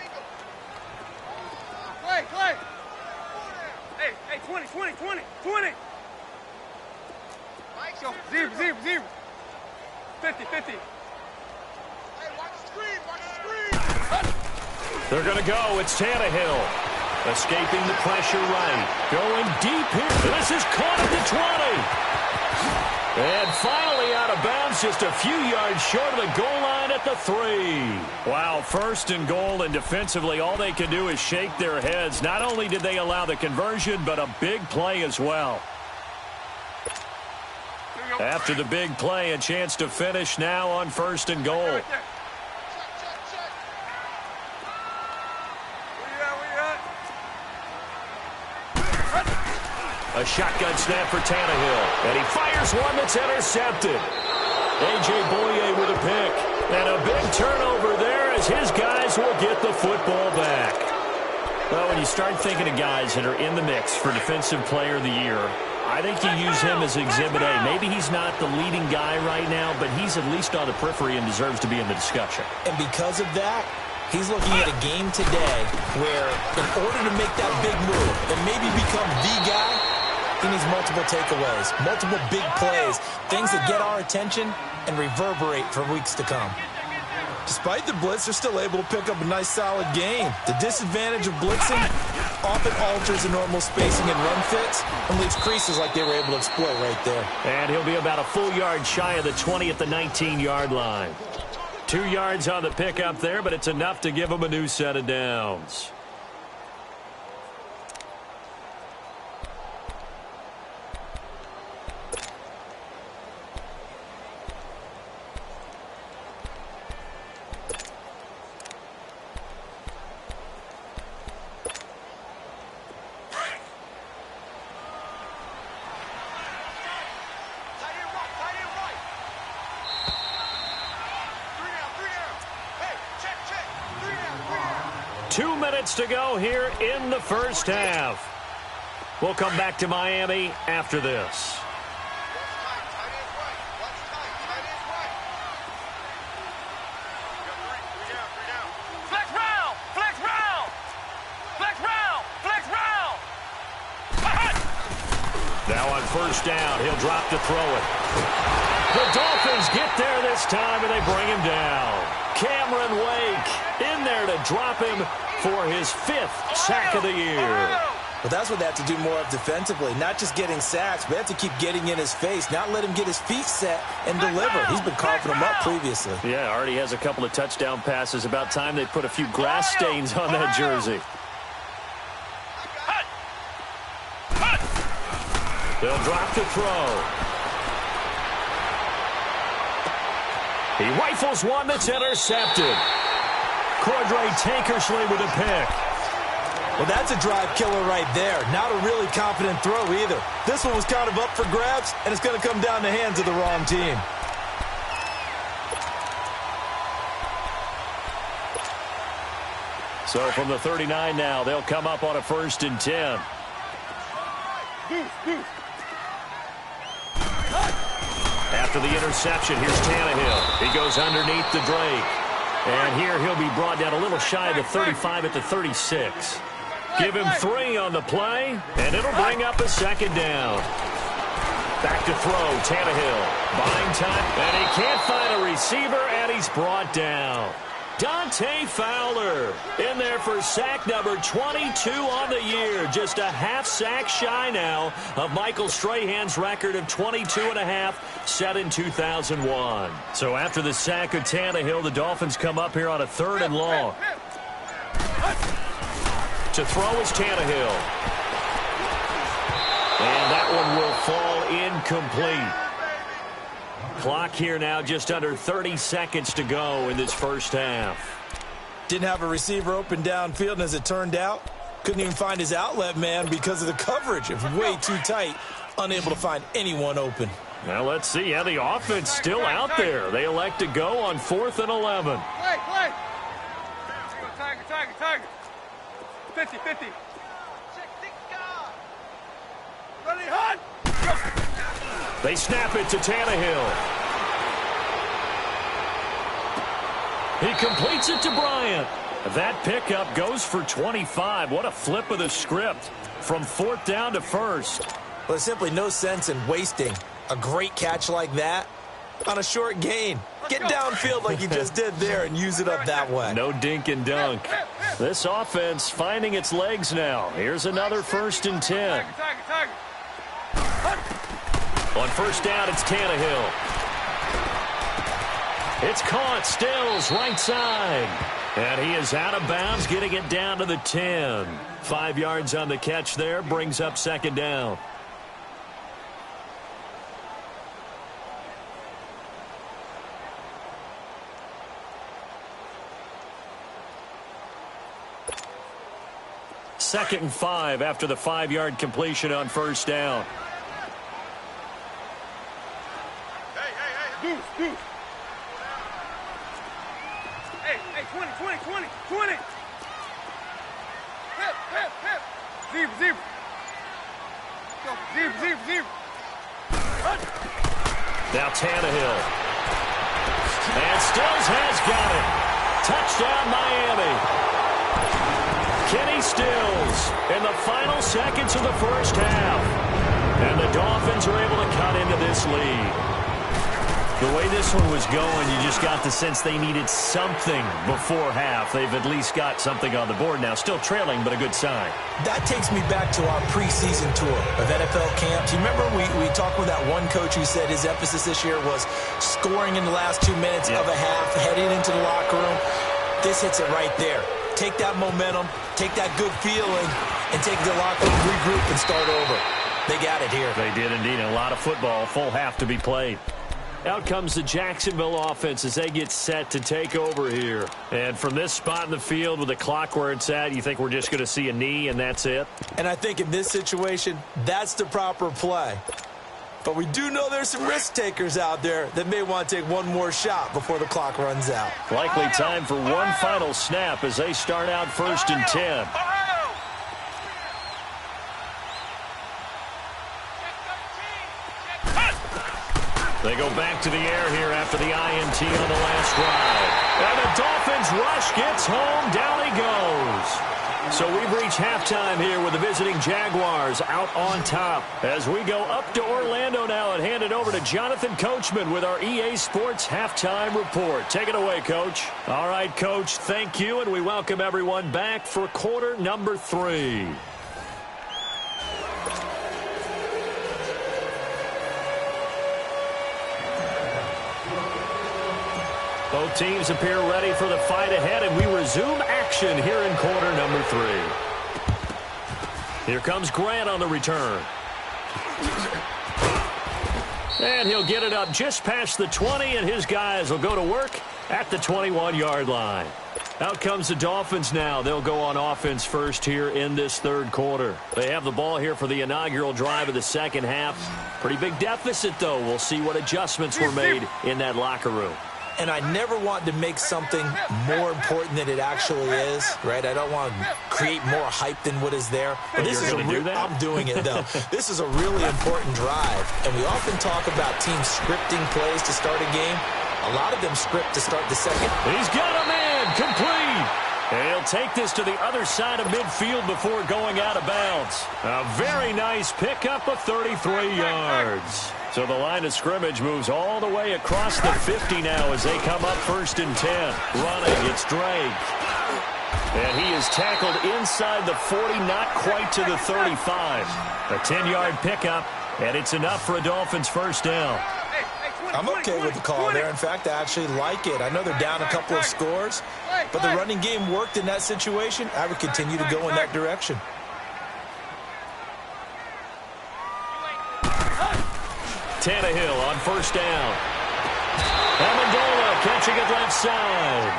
Speaker 8: Play. Hey, 20. Go, 0. 50.
Speaker 4: They're going to go. It's Tannehill. Escaping the pressure right. Going deep here. This is caught at the 20. And finally out of bounds, just a few yards short of the goal line at the 3. Wow, 1st and goal, and defensively all they can do is shake their heads. Not only did they allow the conversion, but a big play as well. After the big play, a chance to finish now on 1st and goal. A shotgun snap for Tannehill. And he fires one that's intercepted. A.J. Boye with a pick. And a big turnover there as his guys will get the football back. Well, when you start thinking of guys that are in the mix for Defensive Player of the Year, I think you use him as Exhibit A. Maybe he's not the leading guy right now, but he's at least on the periphery and deserves to be in the discussion.
Speaker 5: And because of that, he's looking at a game today where in order to make that big move and maybe become the guy, he needs multiple takeaways, multiple big plays, things that get our attention and reverberate for weeks to come. Despite the blitz, they're still able to pick up a nice, solid gain. The disadvantage of blitzing often alters the normal spacing and run fits and leaves creases like they were able to exploit right there.
Speaker 4: And he'll be about a full yard shy of the 20 at the 19-yard line. 2 yards on the pickup there, but it's enough to give him a new set of downs. To go here in the first half. We'll come back to Miami after this. Now on first down, he'll drop to throw it. The Dolphins get there this time, and they bring him down. Cameron Wake in there to drop him for his 5th sack of the year.
Speaker 5: Well, that's what they have to do more of defensively, not just getting sacks, but they have to keep getting in his face, not let him get his feet set and deliver. He's been carving them up previously.
Speaker 4: Yeah, already has a couple of touchdown passes. About time they put a few grass stains on that jersey. They'll drop to throw. He rifles one that's intercepted. Cordray Tankersley with a pick.
Speaker 5: Well, that's a drive killer right there. Not a really confident throw either. This one was kind of up for grabs, and it's going to come down the hands of the wrong team.
Speaker 4: So from the 39 now, they'll come up on a 1st and 10. After the interception, here's Tannehill. He goes underneath the Drake. And here he'll be brought down a little shy of the 35 at the 36. Give him 3 on the play, and it'll bring up a 2nd down. Back to throw, Tannehill. Buying time, and he can't find a receiver, and he's brought down. Dante Fowler in there for sack number 22 on the year. Just a half sack shy now of Michael Strahan's record of 22.5 set in 2001. So after the sack of Tannehill, the Dolphins come up here on a 3rd and long. To throw is Tannehill. And that one will fall incomplete. Clock here now, just under 30 seconds to go in this first half.
Speaker 5: Didn't have a receiver open downfield, and as it turned out, couldn't even find his outlet man because of the coverage. It was way too tight, unable to find anyone open.
Speaker 4: Now let's see how the offense still out there. They elect to go on 4th and 11.
Speaker 8: Play. Tiger. 50. Ready, hot.
Speaker 4: They snap it to Tannehill. He completes it to Bryant. That pickup goes for 25. What a flip of the script from 4th down to 1st.
Speaker 5: Well, there's simply no sense in wasting a great catch like that on a short gain. Get downfield like you just did there and use it up that way.
Speaker 4: No dink and dunk. This offense finding its legs now. Here's another 1st and 10. On first down, it's Tannehill. It's caught. Stills right side. And he is out of bounds, getting it down to the 10. 5 yards on the catch there. Brings up 2nd down. Second and 5 after the 5-yard completion on first down.
Speaker 8: Deuce. Hey, 20. Hip. Zebra. Go, zebra.
Speaker 4: Now Tannehill. And Stills has got it. Touchdown, Miami. Kenny Stills in the final seconds of the first half. And the Dolphins are able to cut into this lead. The way this one was going, you just got the sense they needed something before half. They've at least got something on the board now. Still trailing, but a good sign.
Speaker 5: That takes me back to our preseason tour of NFL camps. You remember we talked with that one coach who said his emphasis this year was scoring in the last 2 minutes of a half, heading into the locker room. This hits it right there. Take that momentum, take that good feeling, and take the locker room, regroup, and start over. They got it here.
Speaker 4: They did indeed. A lot of football, full half to be played. Out comes the Jacksonville offense as they get set to take over here. And from this spot in the field with the clock where it's at, you think we're just going to see a knee and that's it?
Speaker 5: And I think in this situation, that's the proper play. But we do know there's some risk takers out there that may want to take one more shot before the clock runs out.
Speaker 4: Likely time for one final snap as they start out 1st and 10. They go back to the air here after the INT on the last drive. And the Dolphins rush gets home. Down he goes. So we've reached halftime here with the visiting Jaguars out on top. As we go up to Orlando now and hand it over to Jonathan Coachman with our EA Sports Halftime Report. Take it away, Coach. All right, Coach, thank you, and we welcome everyone back for quarter number 3. Both teams appear ready for the fight ahead, and we resume action here in quarter number 3. Here comes Grant on the return. And he'll get it up just past the 20, and his guys will go to work at the 21-yard line. Out comes the Dolphins now. They'll go on offense first here in this third quarter. They have the ball here for the inaugural drive of the second half. Pretty big deficit, though. We'll see what adjustments were made in that locker room.
Speaker 5: And I never want to make something more important than it actually is, right? I don't want to create more hype than what is there. But this is I'm doing it, though. This is a really important drive. And we often talk about teams scripting plays to start a game. A lot of them script to start the second.
Speaker 4: He's got a man complete. And he'll take this to the other side of midfield before going out of bounds. A very nice pickup of 33 yards. So the line of scrimmage moves all the way across the 50 now as they come up 1st and 10. Running, it's Drake. And he is tackled inside the 40, not quite to the 35. A 10-yard pickup, and it's enough for a Dolphins first down.
Speaker 5: I'm okay with the call there. In fact, I actually like it. I know they're down a couple of scores, but the running game worked in that situation. I would continue to go in that direction.
Speaker 4: Tannehill on first down. Amendola catching it left side.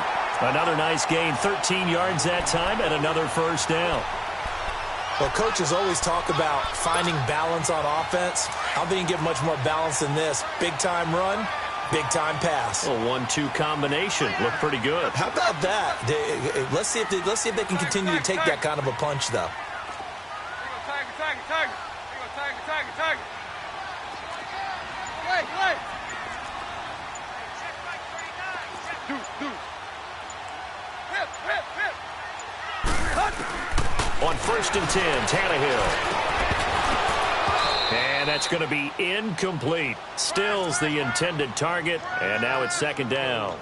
Speaker 4: Another nice gain, 13 yards that time, and another first down.
Speaker 5: Well, coaches always talk about finding balance on offense. I think you get much more balance than this. Big-time run, big-time pass.
Speaker 4: A 1-2 combination. Looked pretty good.
Speaker 5: How about that? Let's see if they can continue to take that kind of a punch, though.
Speaker 8: Tiger.
Speaker 4: On 1st and 10, Tannehill. And that's going to be incomplete. Stills the intended target, and now it's 2nd down.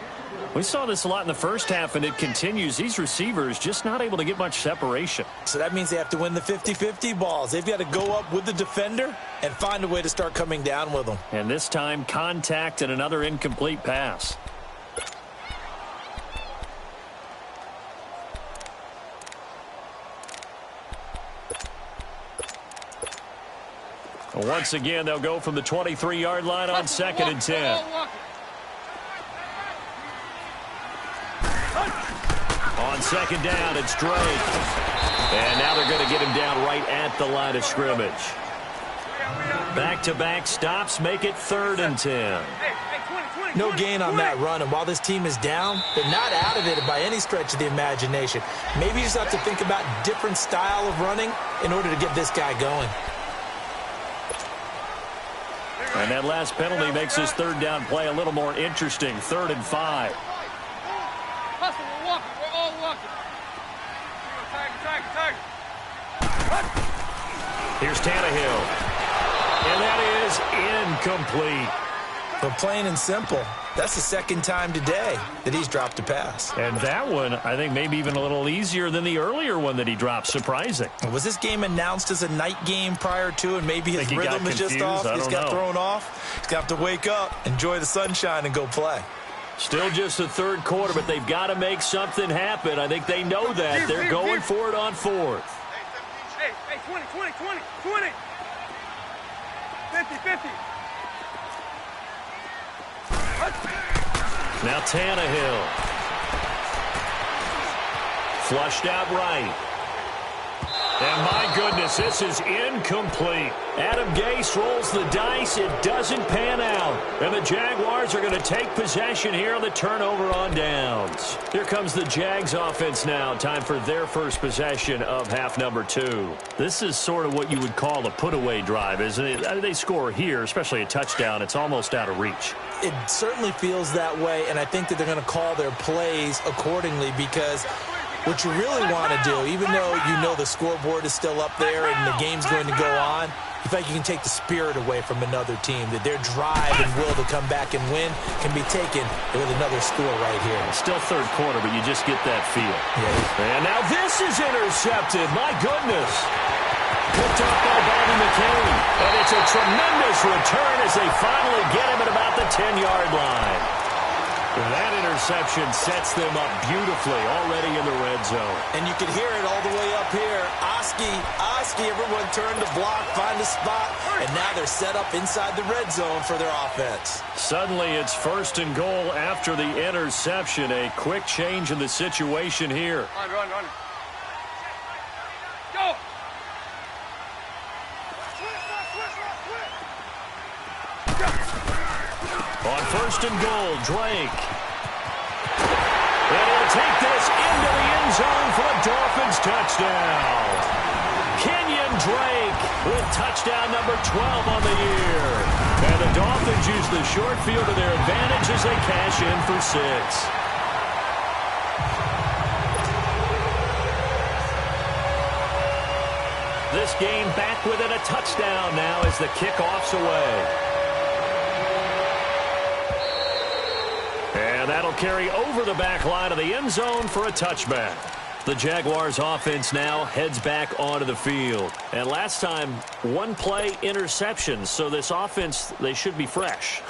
Speaker 4: We saw this a lot in the first half, and it continues. These receivers just not able to get much separation.
Speaker 5: So that means they have to win the 50-50 balls. They've got to go up with the defender and find a way to start coming down with them.
Speaker 4: And this time, contact and another incomplete pass. Once again, they'll go from the 23-yard line on 2nd and 10. On 2nd down, it's Drake. And now they're going to get him down right at the line of scrimmage. Back-to-back stops make it 3rd and 10.
Speaker 5: No gain on that run, and while this team is down, they're not out of it by any stretch of the imagination. Maybe you just have to think about different style of running in order to get this guy going.
Speaker 4: And that last penalty makes this 3rd down play a little more interesting. 3rd and 5.
Speaker 8: Hustle, we're walking. We're all walking. Tiger.
Speaker 4: Here's Tannehill. And that is incomplete.
Speaker 5: But plain and simple, that's the 2nd time today that he's dropped a pass.
Speaker 4: And that one, I think, maybe even a little easier than the earlier one that he dropped. Surprising.
Speaker 5: Was this game announced as a night game prior to, and maybe his rhythm is just off? He's got thrown off. He's got to wake up, enjoy the sunshine, and go play.
Speaker 4: Still just the 3rd quarter, but they've got to make something happen. I think they know that. They're going for it on 4th.
Speaker 8: Hey, 20. 50.
Speaker 4: Now Tannehill. Flushed out right. And my goodness, this is incomplete. Adam Gase rolls the dice. It doesn't pan out. And the Jaguars are going to take possession here on the turnover on downs. Here comes the Jags offense now. Time for their first possession of half number 2. This is sort of what you would call a put-away drive, isn't it? I mean, they score here, especially a touchdown. It's almost out of reach.
Speaker 5: It certainly feels that way, and I think that they're going to call their plays accordingly because what you really want to do, even though you know the scoreboard is still up there and the game's going to go on, you feel like you can take the spirit away from another team, that their drive and will to come back and win can be taken with another score right here.
Speaker 4: Still third quarter, but you just get that feel.
Speaker 5: Yeah.
Speaker 4: And now this is intercepted. My goodness. Picked up by Bobby McCain. And it's a tremendous return as they finally get him at about the 10-yard line. That interception sets them up beautifully already in the red zone.
Speaker 5: And you can hear it all the way up here. Oski, everyone turned to block, find a spot, and now they're set up inside the red zone for their offense.
Speaker 4: Suddenly it's 1st and goal after the interception. A quick change in the situation here.
Speaker 8: Run. Go!
Speaker 4: On 1st and goal, Drake. And he'll take this into the end zone for a Dolphins touchdown. Kenyon Drake with touchdown number 12 on the year. And the Dolphins use the short field to their advantage as they cash in for 6. This game back within a touchdown now as the kickoff's away. And that'll carry over the back line of the end zone for a touchback. The Jaguars offense now heads back onto the field. And last time, 1-play interceptions. So this offense, they should be fresh.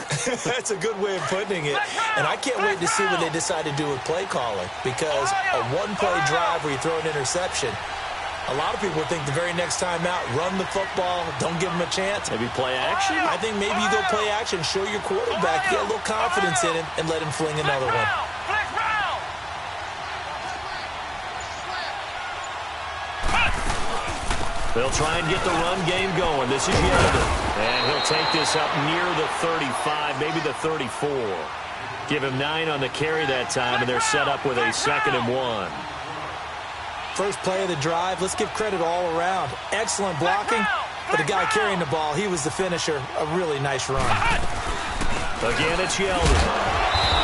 Speaker 5: That's a good way of putting it. And I can't wait to see what they decide to do with play calling. Because a 1-play drive where you throw an interception, a lot of people think the very next time out, run the football, don't give them a chance.
Speaker 4: Maybe play action?
Speaker 5: I think maybe you go play action, show your quarterback, get a little confidence in him, and let him fling another one.
Speaker 4: They'll try and get the run game going. This is Yeldon. And he'll take this up near the 35, maybe the 34. Give him 9 on the carry that time, and they're set up with a 2nd and 1.
Speaker 5: First play of the drive, let's give credit all around. Excellent blocking, but the guy carrying the ball, he was the finisher. A really nice run.
Speaker 4: Again, it's Yeldon.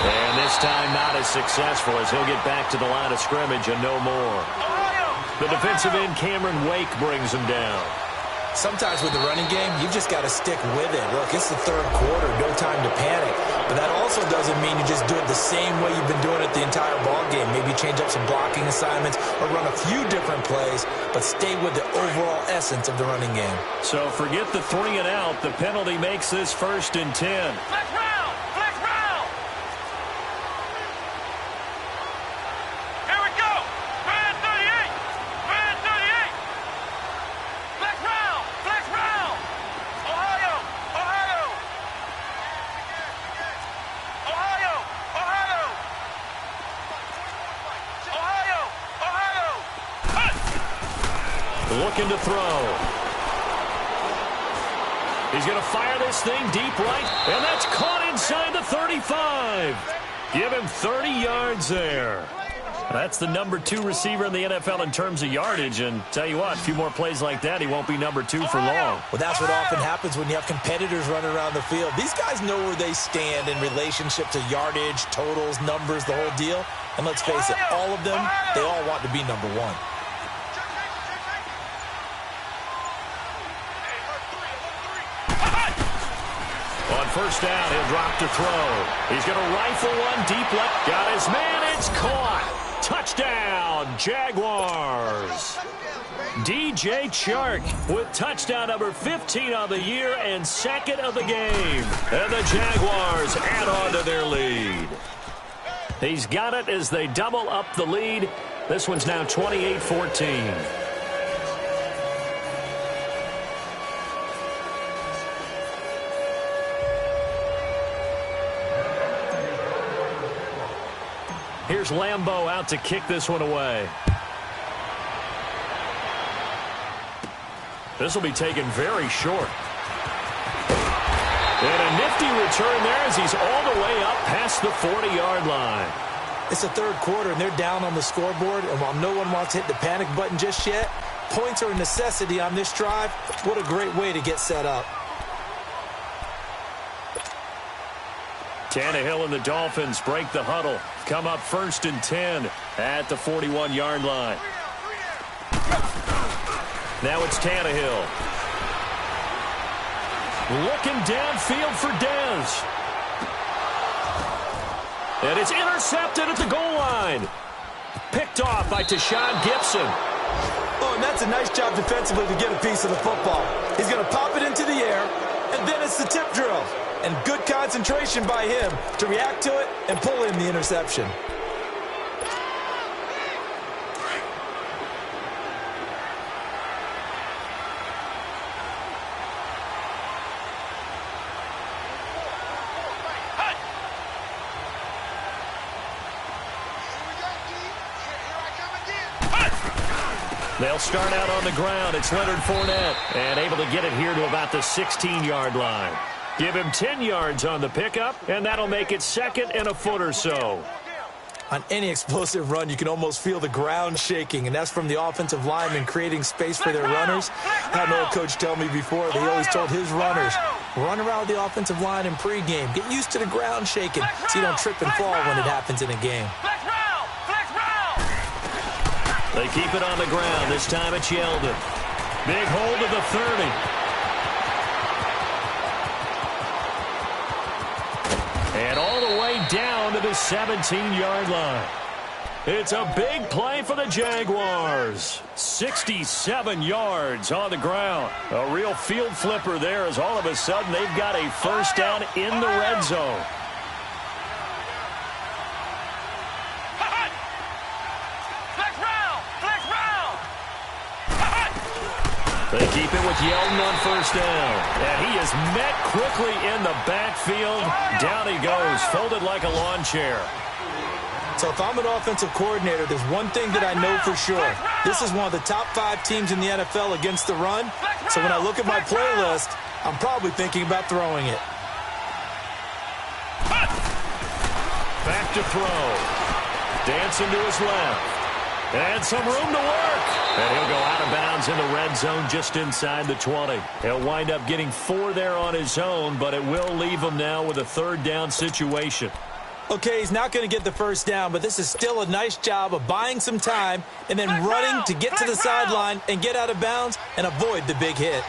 Speaker 4: And this time not as successful as he'll get back to the line of scrimmage and no more. The defensive end, Cameron Wake, brings him down.
Speaker 5: Sometimes with the running game, you've just got to stick with it. Look, it's the third quarter, no time to panic. But that also doesn't mean you just do it the same way you've been doing it the entire ball game. Maybe change up some blocking assignments or run a few different plays, but stay with the overall essence of the running game.
Speaker 4: So forget the 3 and out. The penalty makes this 1st and 10. Looking to throw. He's going to fire this thing deep right, and that's caught inside the 35. Give him 30 yards there. That's the number 2 receiver in the NFL in terms of yardage, and tell you what, a few more plays like that, he won't be number 2 for long.
Speaker 5: Well, that's what often happens when you have competitors running around the field. These guys know where they stand in relationship to yardage, totals, numbers, the whole deal. And let's face it, all of them, they all want to be number 1.
Speaker 4: On 1st down, he'll drop to throw. He's going to rifle one deep left. Got his man. It's caught. Touchdown, Jaguars. DJ Chark with touchdown number 15 on the year and 2nd of the game. And the Jaguars add on to their lead. He's got it as they double up the lead. This one's now 28-14. Here's Lambeau out to kick this one away. This will be taken very short. And a nifty return there as he's all the way up past the 40-yard line.
Speaker 5: It's the third quarter, and they're down on the scoreboard. And while no one wants to hit the panic button just yet, points are a necessity on this drive. What a great way to get set up.
Speaker 4: Tannehill and the Dolphins break the huddle. Come up 1st and 10 at the 41-yard line. Now it's Tannehill. Looking downfield for Dez. And it's intercepted at the goal line. Picked off by Tashawn Gibson.
Speaker 5: Oh, and that's a nice job defensively to get a piece of the football. He's going to pop it into the air, and then it's the tip drill. And good concentration by him to react to it and pull in the interception.
Speaker 4: They'll start out on the ground. It's Leonard Fournette, and able to get it here to about the 16-yard line. Give him 10 yards on the pickup, and that'll make it 2nd and a foot or so.
Speaker 5: On any explosive run, you can almost feel the ground shaking, and that's from the offensive linemen creating space for their runners. I had an old coach tell me before that he always told his runners, run around the offensive line in pregame. Get used to the ground shaking so you don't trip and fall when it happens in a game.
Speaker 4: They keep it on the ground. This time it's Yeldon. Big hold of the 30. And all the way down to the 17-yard line. It's a big play for the Jaguars. 67 yards on the ground. A real field flipper there as all of a sudden they've got a first down in the red zone. They keep it with Yeldon on first down. And he is met quickly in the backfield. Down he goes, folded like a lawn chair.
Speaker 5: So if I'm an offensive coordinator, there's one thing that I know for sure. This is one of the top 5 teams in the NFL against the run. So when I look at my playlist, I'm probably thinking about throwing it.
Speaker 4: Back to throw. Dancing to his left. And some room to work. And he'll go out of bounds in the red zone just inside the 20. He'll wind up getting 4 there on his own, but it will leave him now with a 3rd down situation.
Speaker 5: Okay, he's not going to get the first down, but this is still a nice job of buying some time and then running to get to the sideline and get out of bounds and avoid the big hit.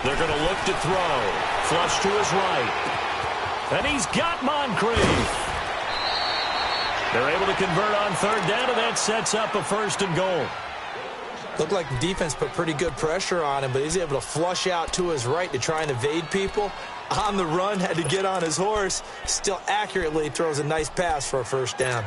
Speaker 4: They're going to look to throw. Flush to his right. And he's got Moncrief. They're able to convert on 3rd down, and that sets up a 1st and goal.
Speaker 5: Looked like the defense put pretty good pressure on him, but he's able to flush out to his right to try and evade people. On the run, had to get on his horse. Still accurately throws a nice pass for a 1st down.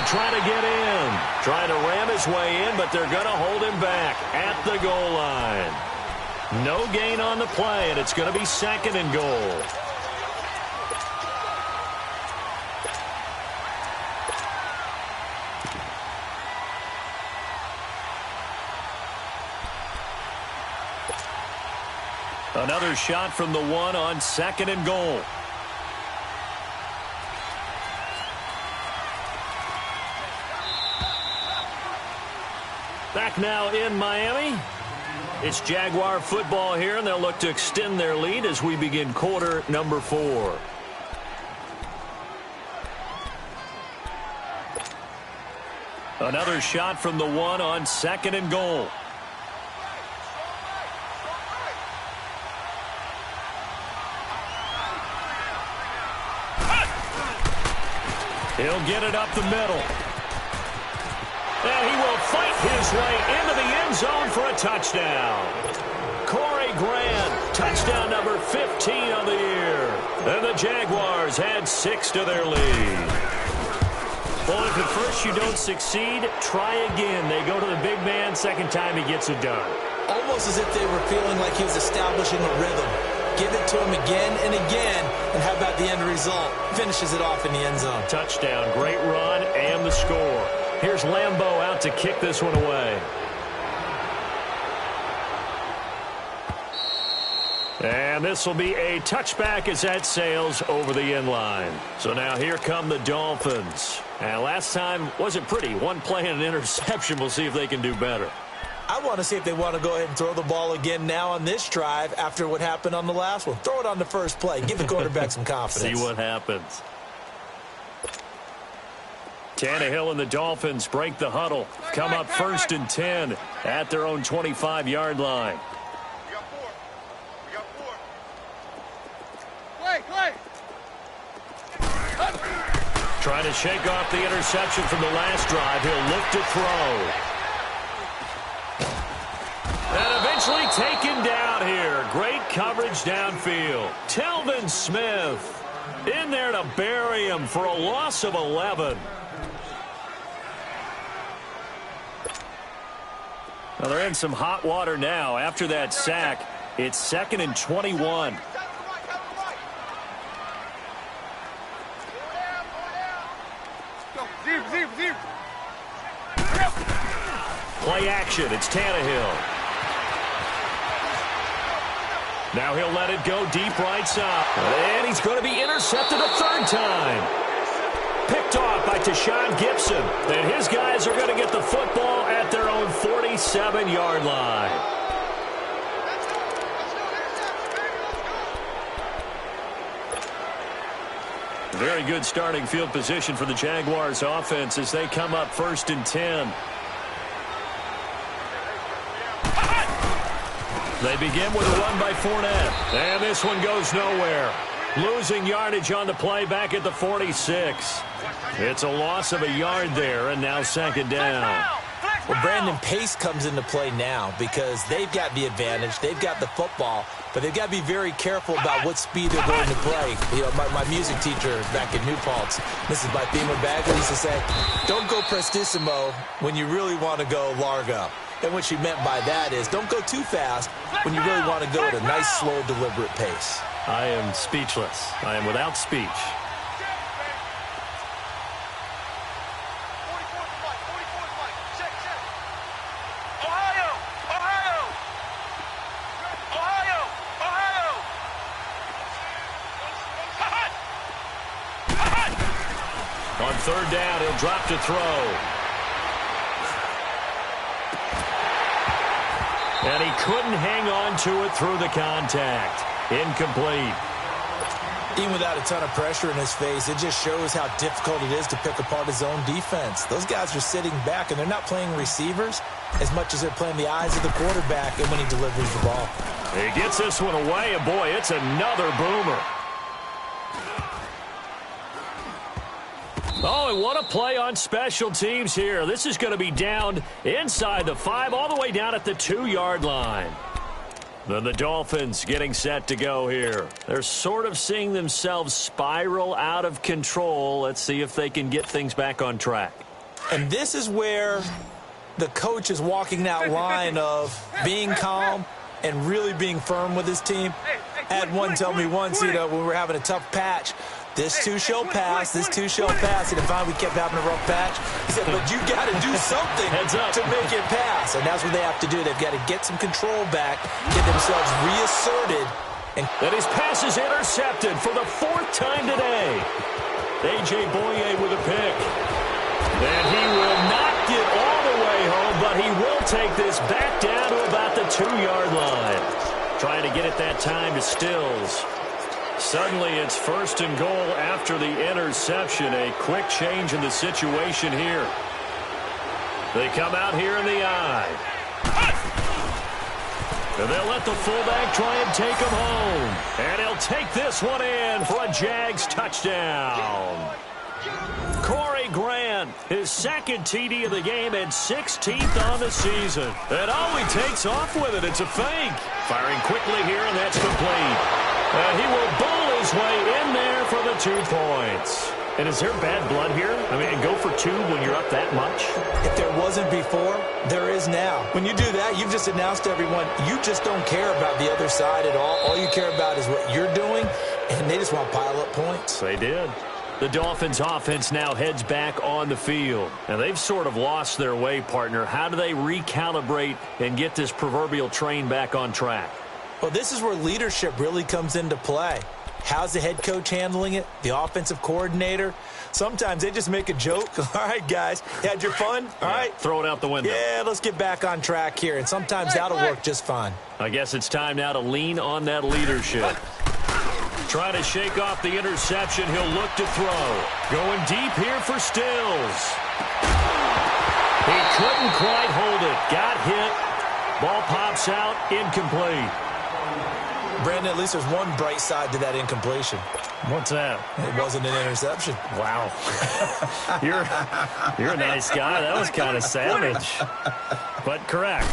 Speaker 4: Trying to get in. Trying to ram his way in, but they're going to hold him back at the goal line. No gain on the play, and it's going to be 2nd and goal. Another shot from the 1 on 2nd and goal. Back now in Miami. It's Jaguar football here, and they'll look to extend their lead as we begin quarter number 4. Another shot from the 1 on 2nd and goal. He'll get it up the middle. And he will fight his way into the end zone for a touchdown. Corey Grant, touchdown number 15 on the year. And the Jaguars add 6 to their lead. Well, if at first you don't succeed, try again. They go to the big man. Second time he gets it done.
Speaker 5: Almost as if they were feeling like he was establishing a rhythm. Give it to him again and again, and how about the end result? Finishes it off in the end zone.
Speaker 4: Touchdown, great run, and the score. Here's Lambeau out to kick this one away. And this will be a touchback as that sails over the end line. So now here come the Dolphins. And last time wasn't pretty. One play and an interception. We'll see if they can do better.
Speaker 5: I want to see if they want to go ahead and throw the ball again now on this drive after what happened on the last one. Throw it on the first play. Give the quarterback some confidence.
Speaker 4: See what happens. Tannehill and the Dolphins break the huddle. Come up 1st and 10 at their own 25-yard line. Trying to shake off the interception from the last drive. He'll look to throw. And eventually taken down here. Great coverage downfield. Telvin Smith in there to bury him for a loss of 11. Well, they're in some hot water now. After that sack, it's 2nd and 21. Play action. It's Tannehill. Now he'll let it go deep right side. And he's going to be intercepted a 3rd time. Picked off by Tashawn Gibson. And his guys are going to get the football at their own 47-yard line. Very good starting field position for the Jaguars offense as they come up 1st and 10. They begin with a run by Fournette. And this one goes nowhere. Losing yardage on the play back at the 46. It's a loss of a yard there, and now 2nd down.
Speaker 5: Well, Brandon, pace comes into play now because they've got the advantage. They've got the football, but they've got to be very careful about what speed they're going to play. You know, my music teacher back at New Paltz, Mrs. Bifema Bagley, used to say, don't go prestissimo when you really want to go largo. And what she meant by that is don't go too fast when you really want to go at a nice, slow, deliberate pace.
Speaker 4: I am speechless. I am without speech. On 3rd down, he'll drop to throw. And he couldn't hang on to it through the contact. Incomplete.
Speaker 5: Even without a ton of pressure in his face, it just shows how difficult it is to pick apart his own defense. Those guys are sitting back, and they're not playing receivers as much as they're playing the eyes of the quarterback and when he delivers the ball.
Speaker 4: He gets this one away, and boy, it's another boomer. Oh, and what a play on special teams here. This is going to be down inside the 5, all the way down at the 2-yard line. Then the Dolphins getting set to go here. They're sort of seeing themselves spiral out of control. Let's see if they can get things back on track.
Speaker 5: And this is where the coach is walking that line of being calm and really being firm with his team. I had one tell me once, you know, when we were having a tough patch, this too shall pass, this too shall pass. And finally we kept having a rough patch. He said, but you got to do something to make it pass. And that's what they have to do. They've got to get some control back, get themselves reasserted. And
Speaker 4: his pass is intercepted for the 4th time today. A.J. Boye with a pick. And he will not get all the way home, but he will take this back down to about the 2-yard line. Trying to get it that time to Stills. Suddenly it's 1st and goal after the interception. A quick change in the situation here. They come out here in the eye. And they'll let the fullback try and take him home. And he'll take this one in for a Jags touchdown. Corey Grant His second TD of the game and 16th on the season. And he takes off with it. It's a fake. Firing quickly here, and that's complete. And he will bowl his way in there for the 2 points. And is there bad blood here? I mean, go for 2 when you're up that much?
Speaker 5: If there wasn't before, there is now. When you do that, you've just announced to everyone, you just don't care about the other side at all. All you care about is what you're doing, and they just want to pile up points.
Speaker 4: They did. The Dolphins offense now heads back on the field. And they've sort of lost their way, partner. How do they recalibrate and get this proverbial train back on track?
Speaker 5: Well, this is where leadership really comes into play. How's the head coach handling it? The offensive coordinator? Sometimes they just make a joke. All right, guys, you had your fun? All right.
Speaker 4: Throw it out the window.
Speaker 5: Yeah, let's get back on track here. And sometimes that'll work just fine.
Speaker 4: I guess it's time now to lean on that leadership. Trying to shake off the interception. He'll look to throw. Going deep here for Stills. He couldn't quite hold it. Got hit. Ball pops out. Incomplete.
Speaker 5: Brandon, at least there's one bright side to that incompletion.
Speaker 4: What's that?
Speaker 5: It wasn't an interception.
Speaker 4: Wow. You're a nice guy. That was kind of savage. But correct.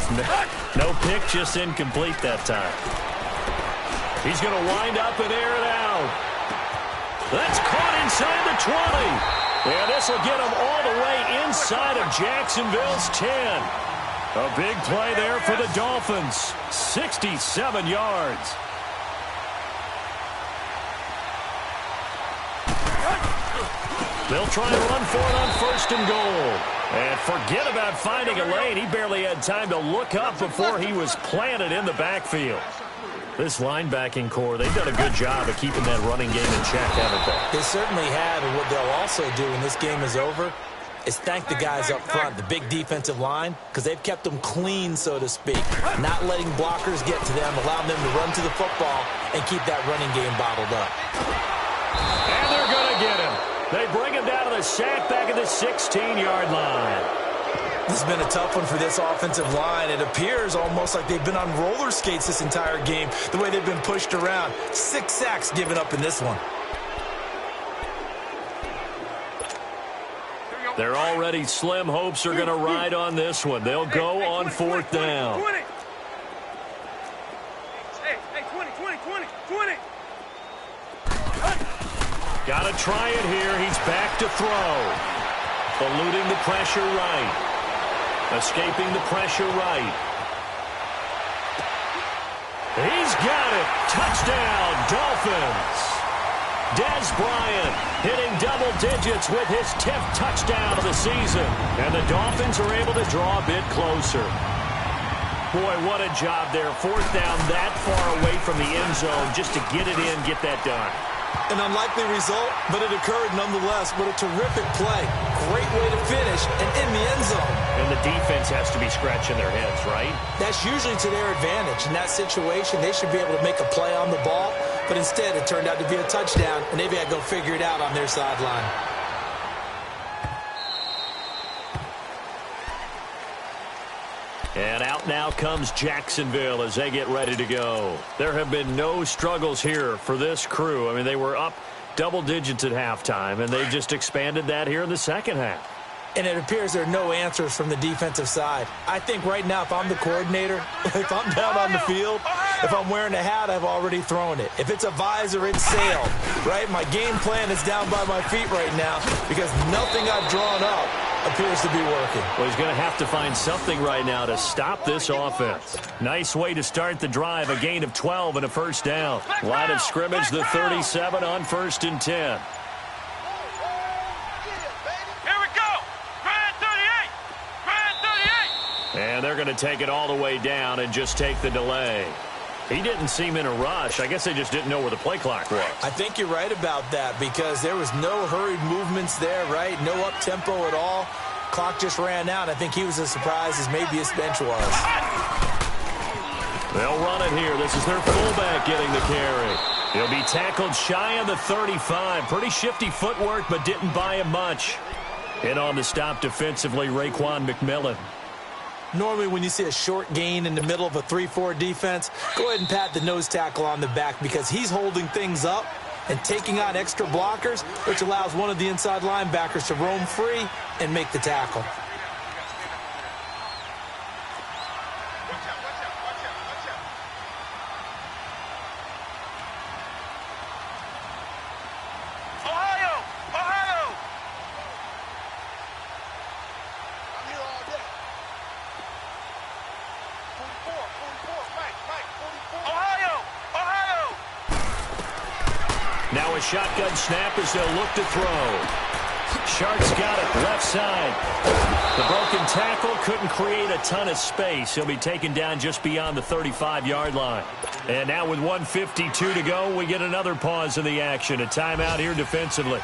Speaker 4: No pick, just incomplete that time. He's going to wind up and air it out. That's caught inside the 20. And this will get him all the way inside of Jacksonville's 10. A big play there for the Dolphins. 67 yards. They'll try and run for it on 1st and goal. And forget about finding a lane. He barely had time to look up before he was planted in the backfield. This linebacking core, they've done a good job of keeping that running game in check, haven't they?
Speaker 5: They certainly have, and what they'll also do when this game is over is thank the guys up front, the big defensive line, because they've kept them clean, so to speak. Not letting blockers get to them, allowing them to run to the football and keep that running game bottled up.
Speaker 4: And they're going to get him. They bring him down to the sack back at the 16-yard line.
Speaker 5: This has been a tough one for this offensive line. It appears almost like they've been on roller skates this entire game, the way they've been pushed around. 6 sacks given up in this one.
Speaker 4: They're already slim hopes are going to ride on this one. They'll go on 4th down.
Speaker 8: 20. Hey, 20.
Speaker 4: Got to try it here. He's back to throw. Eluding the pressure right. Escaping the pressure right. He's got it. Touchdown, Dolphins. Des Bryant hitting double digits with his 10th touchdown of the season. And the Dolphins are able to draw a bit closer. Boy, what a job there. 4th down that far away from the end zone just to get it in, get that done.
Speaker 5: An unlikely result, but it occurred nonetheless. What a terrific play. Great way to finish and in the end zone.
Speaker 4: And the defense has to be scratching their heads, right?
Speaker 5: That's usually to their advantage. In that situation, they should be able to make a play on the ball, but instead it turned out to be a touchdown, and they've got to go figure it out on their sideline.
Speaker 4: And out now comes Jacksonville as they get ready to go. There have been no struggles here for this crew. I mean, they were up double digits at halftime, and they just expanded that here in the second half.
Speaker 5: And it appears there are no answers from the defensive side. I think right now, if I'm the coordinator, if I'm down on the field, if I'm wearing a hat, I've already thrown it. If it's a visor, it's sailed, right? My game plan is down by my feet right now because nothing I've drawn up appears to be working.
Speaker 4: Well, he's going to have to find something right now to stop this offense. Nice way to start the drive, a gain of 12 and a 1st down. Line of scrimmage, the 37 on 1st and 10. And they're going to take it all the way down and just take the delay. He didn't seem in a rush. I guess they just didn't know where the play clock was.
Speaker 5: I think you're right about that because there was no hurried movements there, right? No up-tempo at all. Clock just ran out. I think he was as surprised as maybe his bench was.
Speaker 4: They'll run it here. This is their fullback getting the carry. He'll be tackled shy of the 35. Pretty shifty footwork, but didn't buy him much. In on the stop defensively, Raekwon McMillan.
Speaker 5: Normally when you see a short gain in the middle of a 3-4 defense, go ahead and pat the nose tackle on the back because he's holding things up and taking on extra blockers, which allows one of the inside linebackers to roam free and make the tackle.
Speaker 4: Now a shotgun snap as they'll look to throw. Shark's got it, left side. The broken tackle couldn't create a ton of space. He'll be taken down just beyond the 35-yard line. And now with 1:52 to go, we get another pause in the action. A timeout here defensively.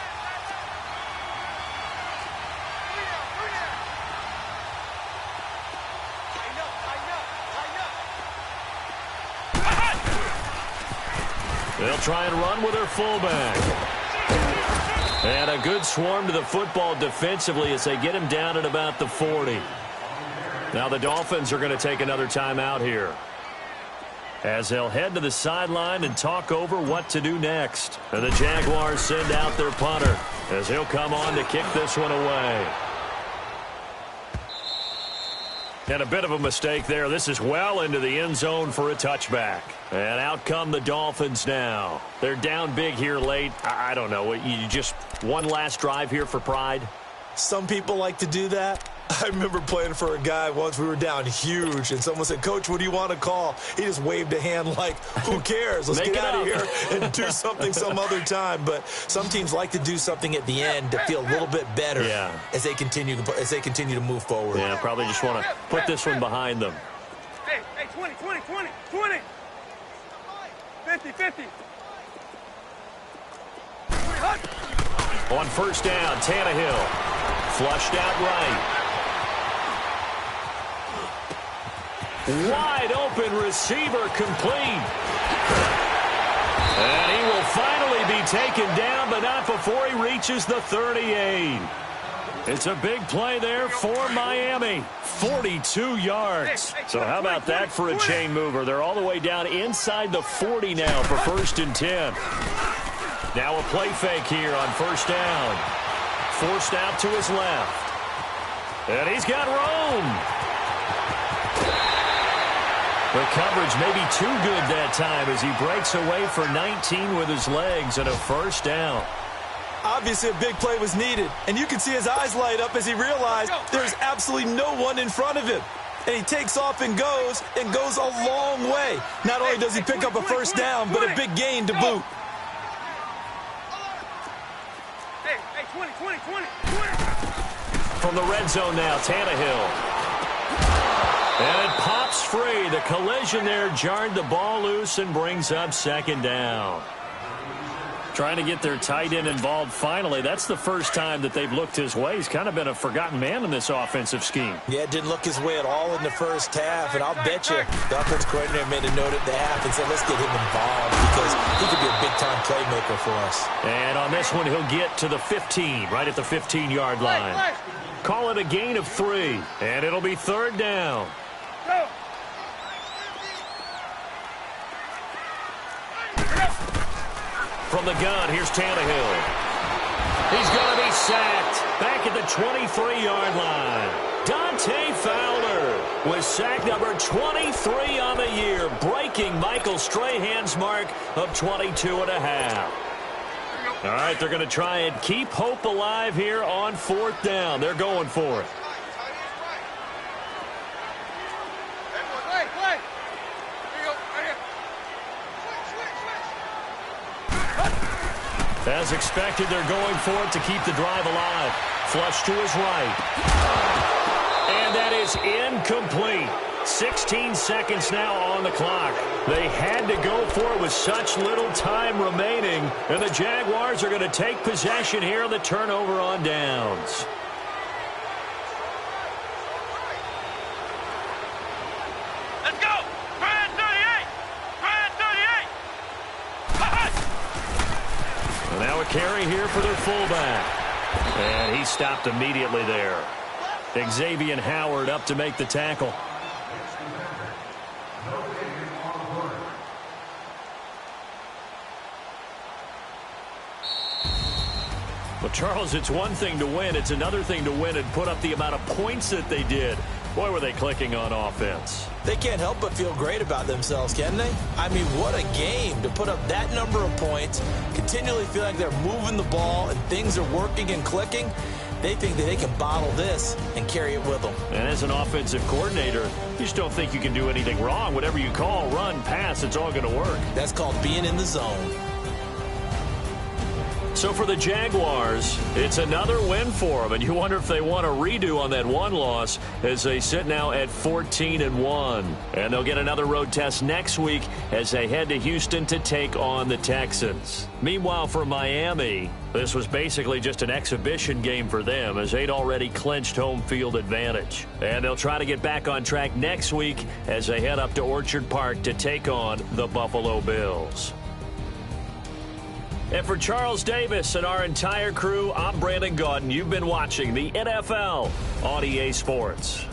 Speaker 4: They'll try and run with their fullback. And a good swarm to the football defensively as they get him down at about the 40. Now the Dolphins are going to take another timeout here, as they'll head to the sideline and talk over what to do next. And the Jaguars send out their punter as he'll come on to kick this one away. And a bit of a mistake there. This is well into the end zone for a touchback. And out come the Dolphins now. They're down big here late. I don't know. You just one last drive here for pride?
Speaker 5: Some people like to do that. I remember playing for a guy once. We were down huge, and someone said, "Coach, what do you want to call?" He just waved a hand like, who cares? Let's get out of here and do something some other time. But some teams like to do something at the end to feel a little bit better as they continue to move forward.
Speaker 4: Yeah, probably just want to put this one behind them.
Speaker 8: Hey, 20, 20, 20, 20. 50, 50.
Speaker 4: On first down, Tannehill. Flushed out right. Wide open receiver complete. And he will finally be taken down, but not before he reaches the 38. It's a big play there for Miami. 42 yards. So how about that for a chain mover? They're all the way down inside the 40 now for 1st and 10. Now a play fake here on first down. Forced out to his left. And he's got room. The coverage may be too good that time as he breaks away for 19 with his legs and a first down.
Speaker 5: Obviously, a big play was needed, and you can see his eyes light up as he realized there's absolutely no one in front of him. And he takes off and goes a long way. Not only does he pick up a first down, but a big gain to boot.
Speaker 8: Hey, 20, 20, 20, 20.
Speaker 4: From the red zone now, Tannehill. And it pops free. The collision there jarred the ball loose and brings up second down. Trying to get their tight end involved finally. That's the first time that they've looked his way. He's kind of been a forgotten man in this offensive scheme.
Speaker 5: Yeah, it didn't look his way at all in the first half, and I'll bet you the offense coordinator made a note at the half and said, let's get him involved because he could be a big-time playmaker for us.
Speaker 4: And on this one, he'll get to the 15, right at the 15-yard line. Call it a gain of 3, and it'll be third down.
Speaker 8: Go.
Speaker 4: From the gun, here's Tannehill. He's going to be sacked back at the 23-yard line. Dante Fowler was sack number 23 on the year, breaking Michael Strahan's mark of 22.5. All right, they're going to try and keep hope alive here on fourth down. They're going for it. As expected, they're going for it to keep the drive alive. Flush to his right. And that is incomplete. 16 seconds now on the clock. They had to go for it with such little time remaining. And the Jaguars are going to take possession here on the turnover on downs.
Speaker 8: Let's go! Brand 38! Brand 38!
Speaker 4: And now a carry here for their fullback. And he stopped immediately there. Xavier Howard up to make the tackle. Well, Charles, it's one thing to win. It's another thing to win and put up the amount of points that they did. Boy, were they clicking on offense.
Speaker 5: They can't help but feel great about themselves, can they? I mean, what a game to put up that number of points, continually feel like they're moving the ball and things are working and clicking. They think that they can bottle this and carry it with them.
Speaker 4: And as an offensive coordinator, you just don't think you can do anything wrong. Whatever you call, run, pass, it's all going to work.
Speaker 5: That's called being in the zone.
Speaker 4: So for the Jaguars, it's another win for them, and you wonder if they want a redo on that one loss as they sit now at 14-1. And they'll get another road test next week as they head to Houston to take on the Texans. Meanwhile, for Miami, this was basically just an exhibition game for them as they'd already clinched home field advantage. And they'll try to get back on track next week as they head up to Orchard Park to take on the Buffalo Bills. And for Charles Davis and our entire crew, I'm Brandon Gaudin. You've been watching the NFL on EA Sports.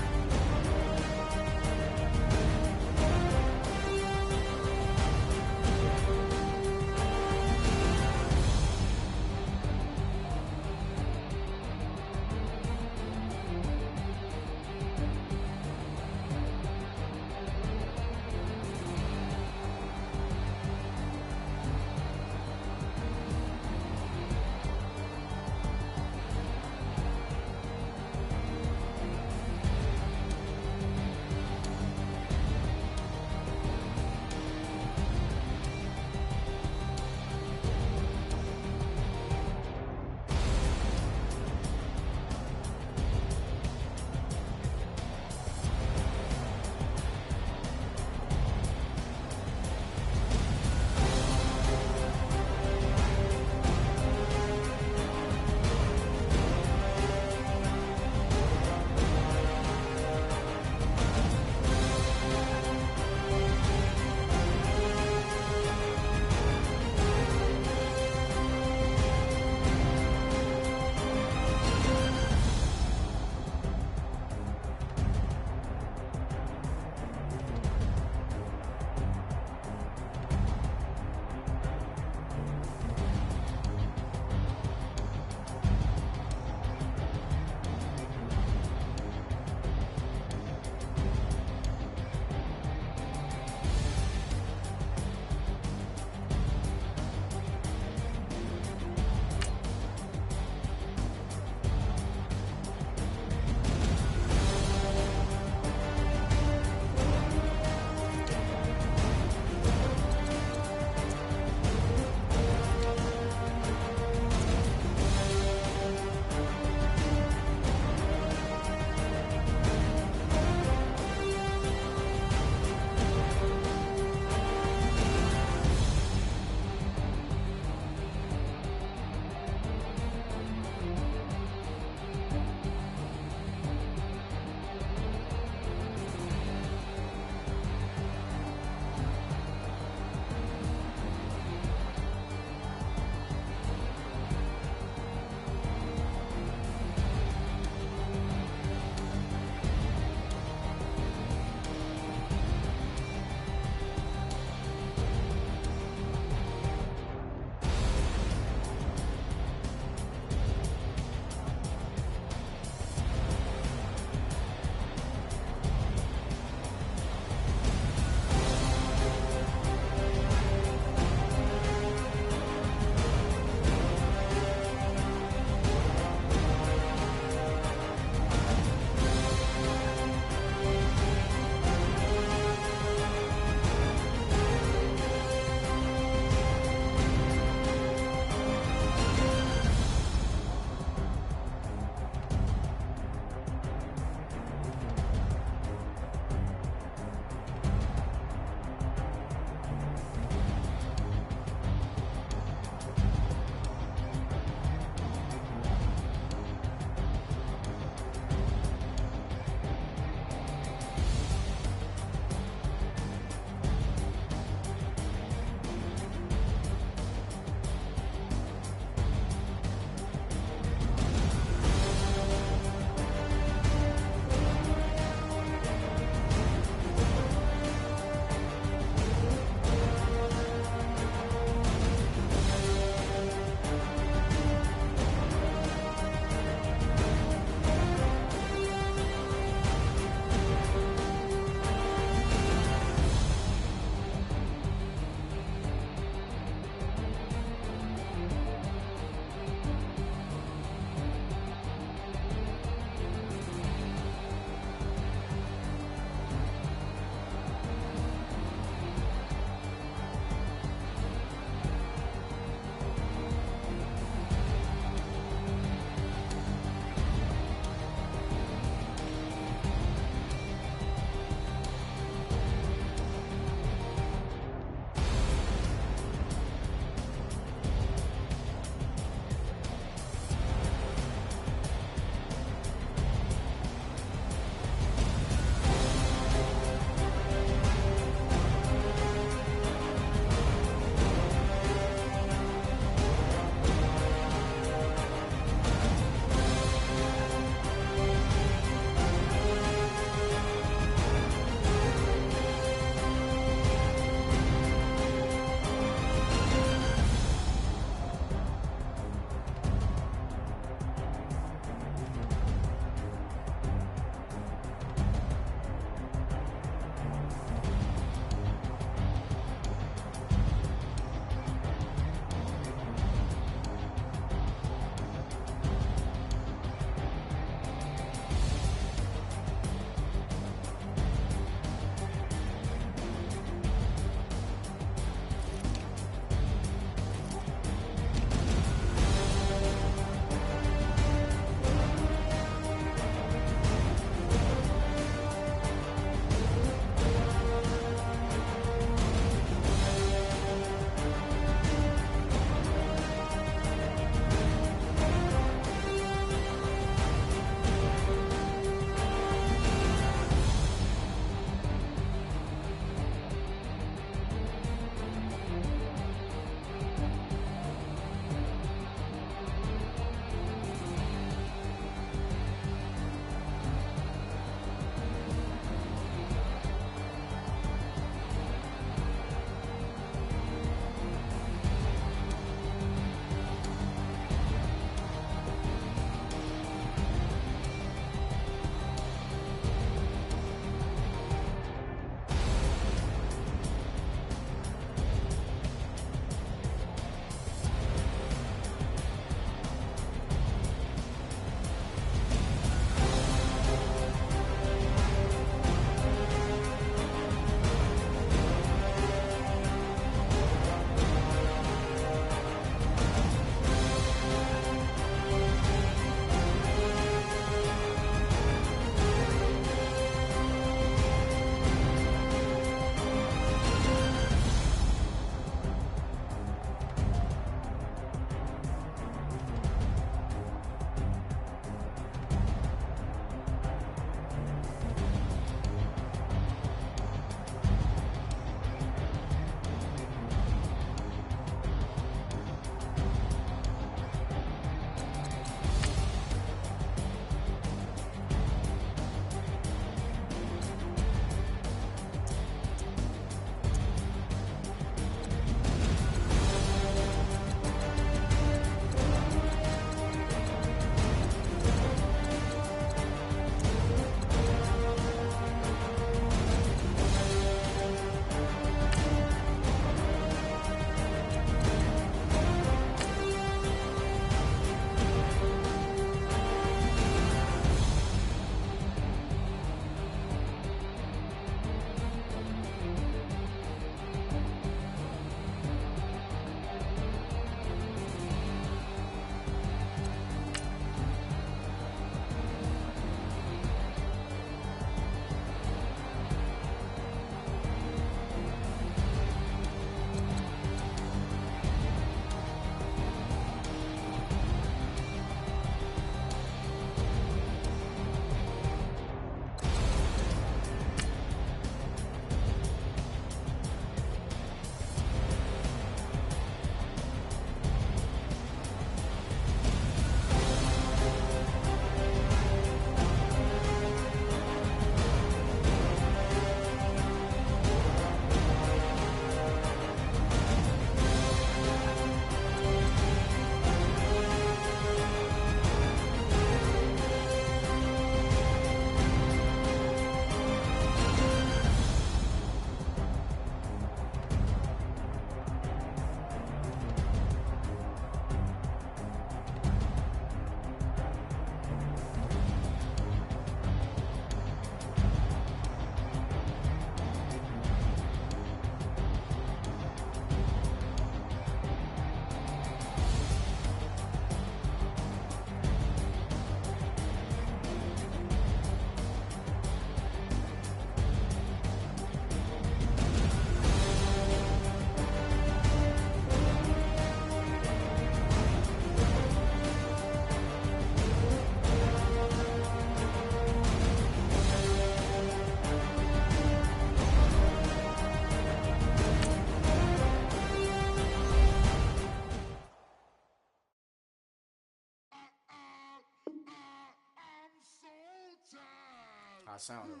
Speaker 9: I sound him.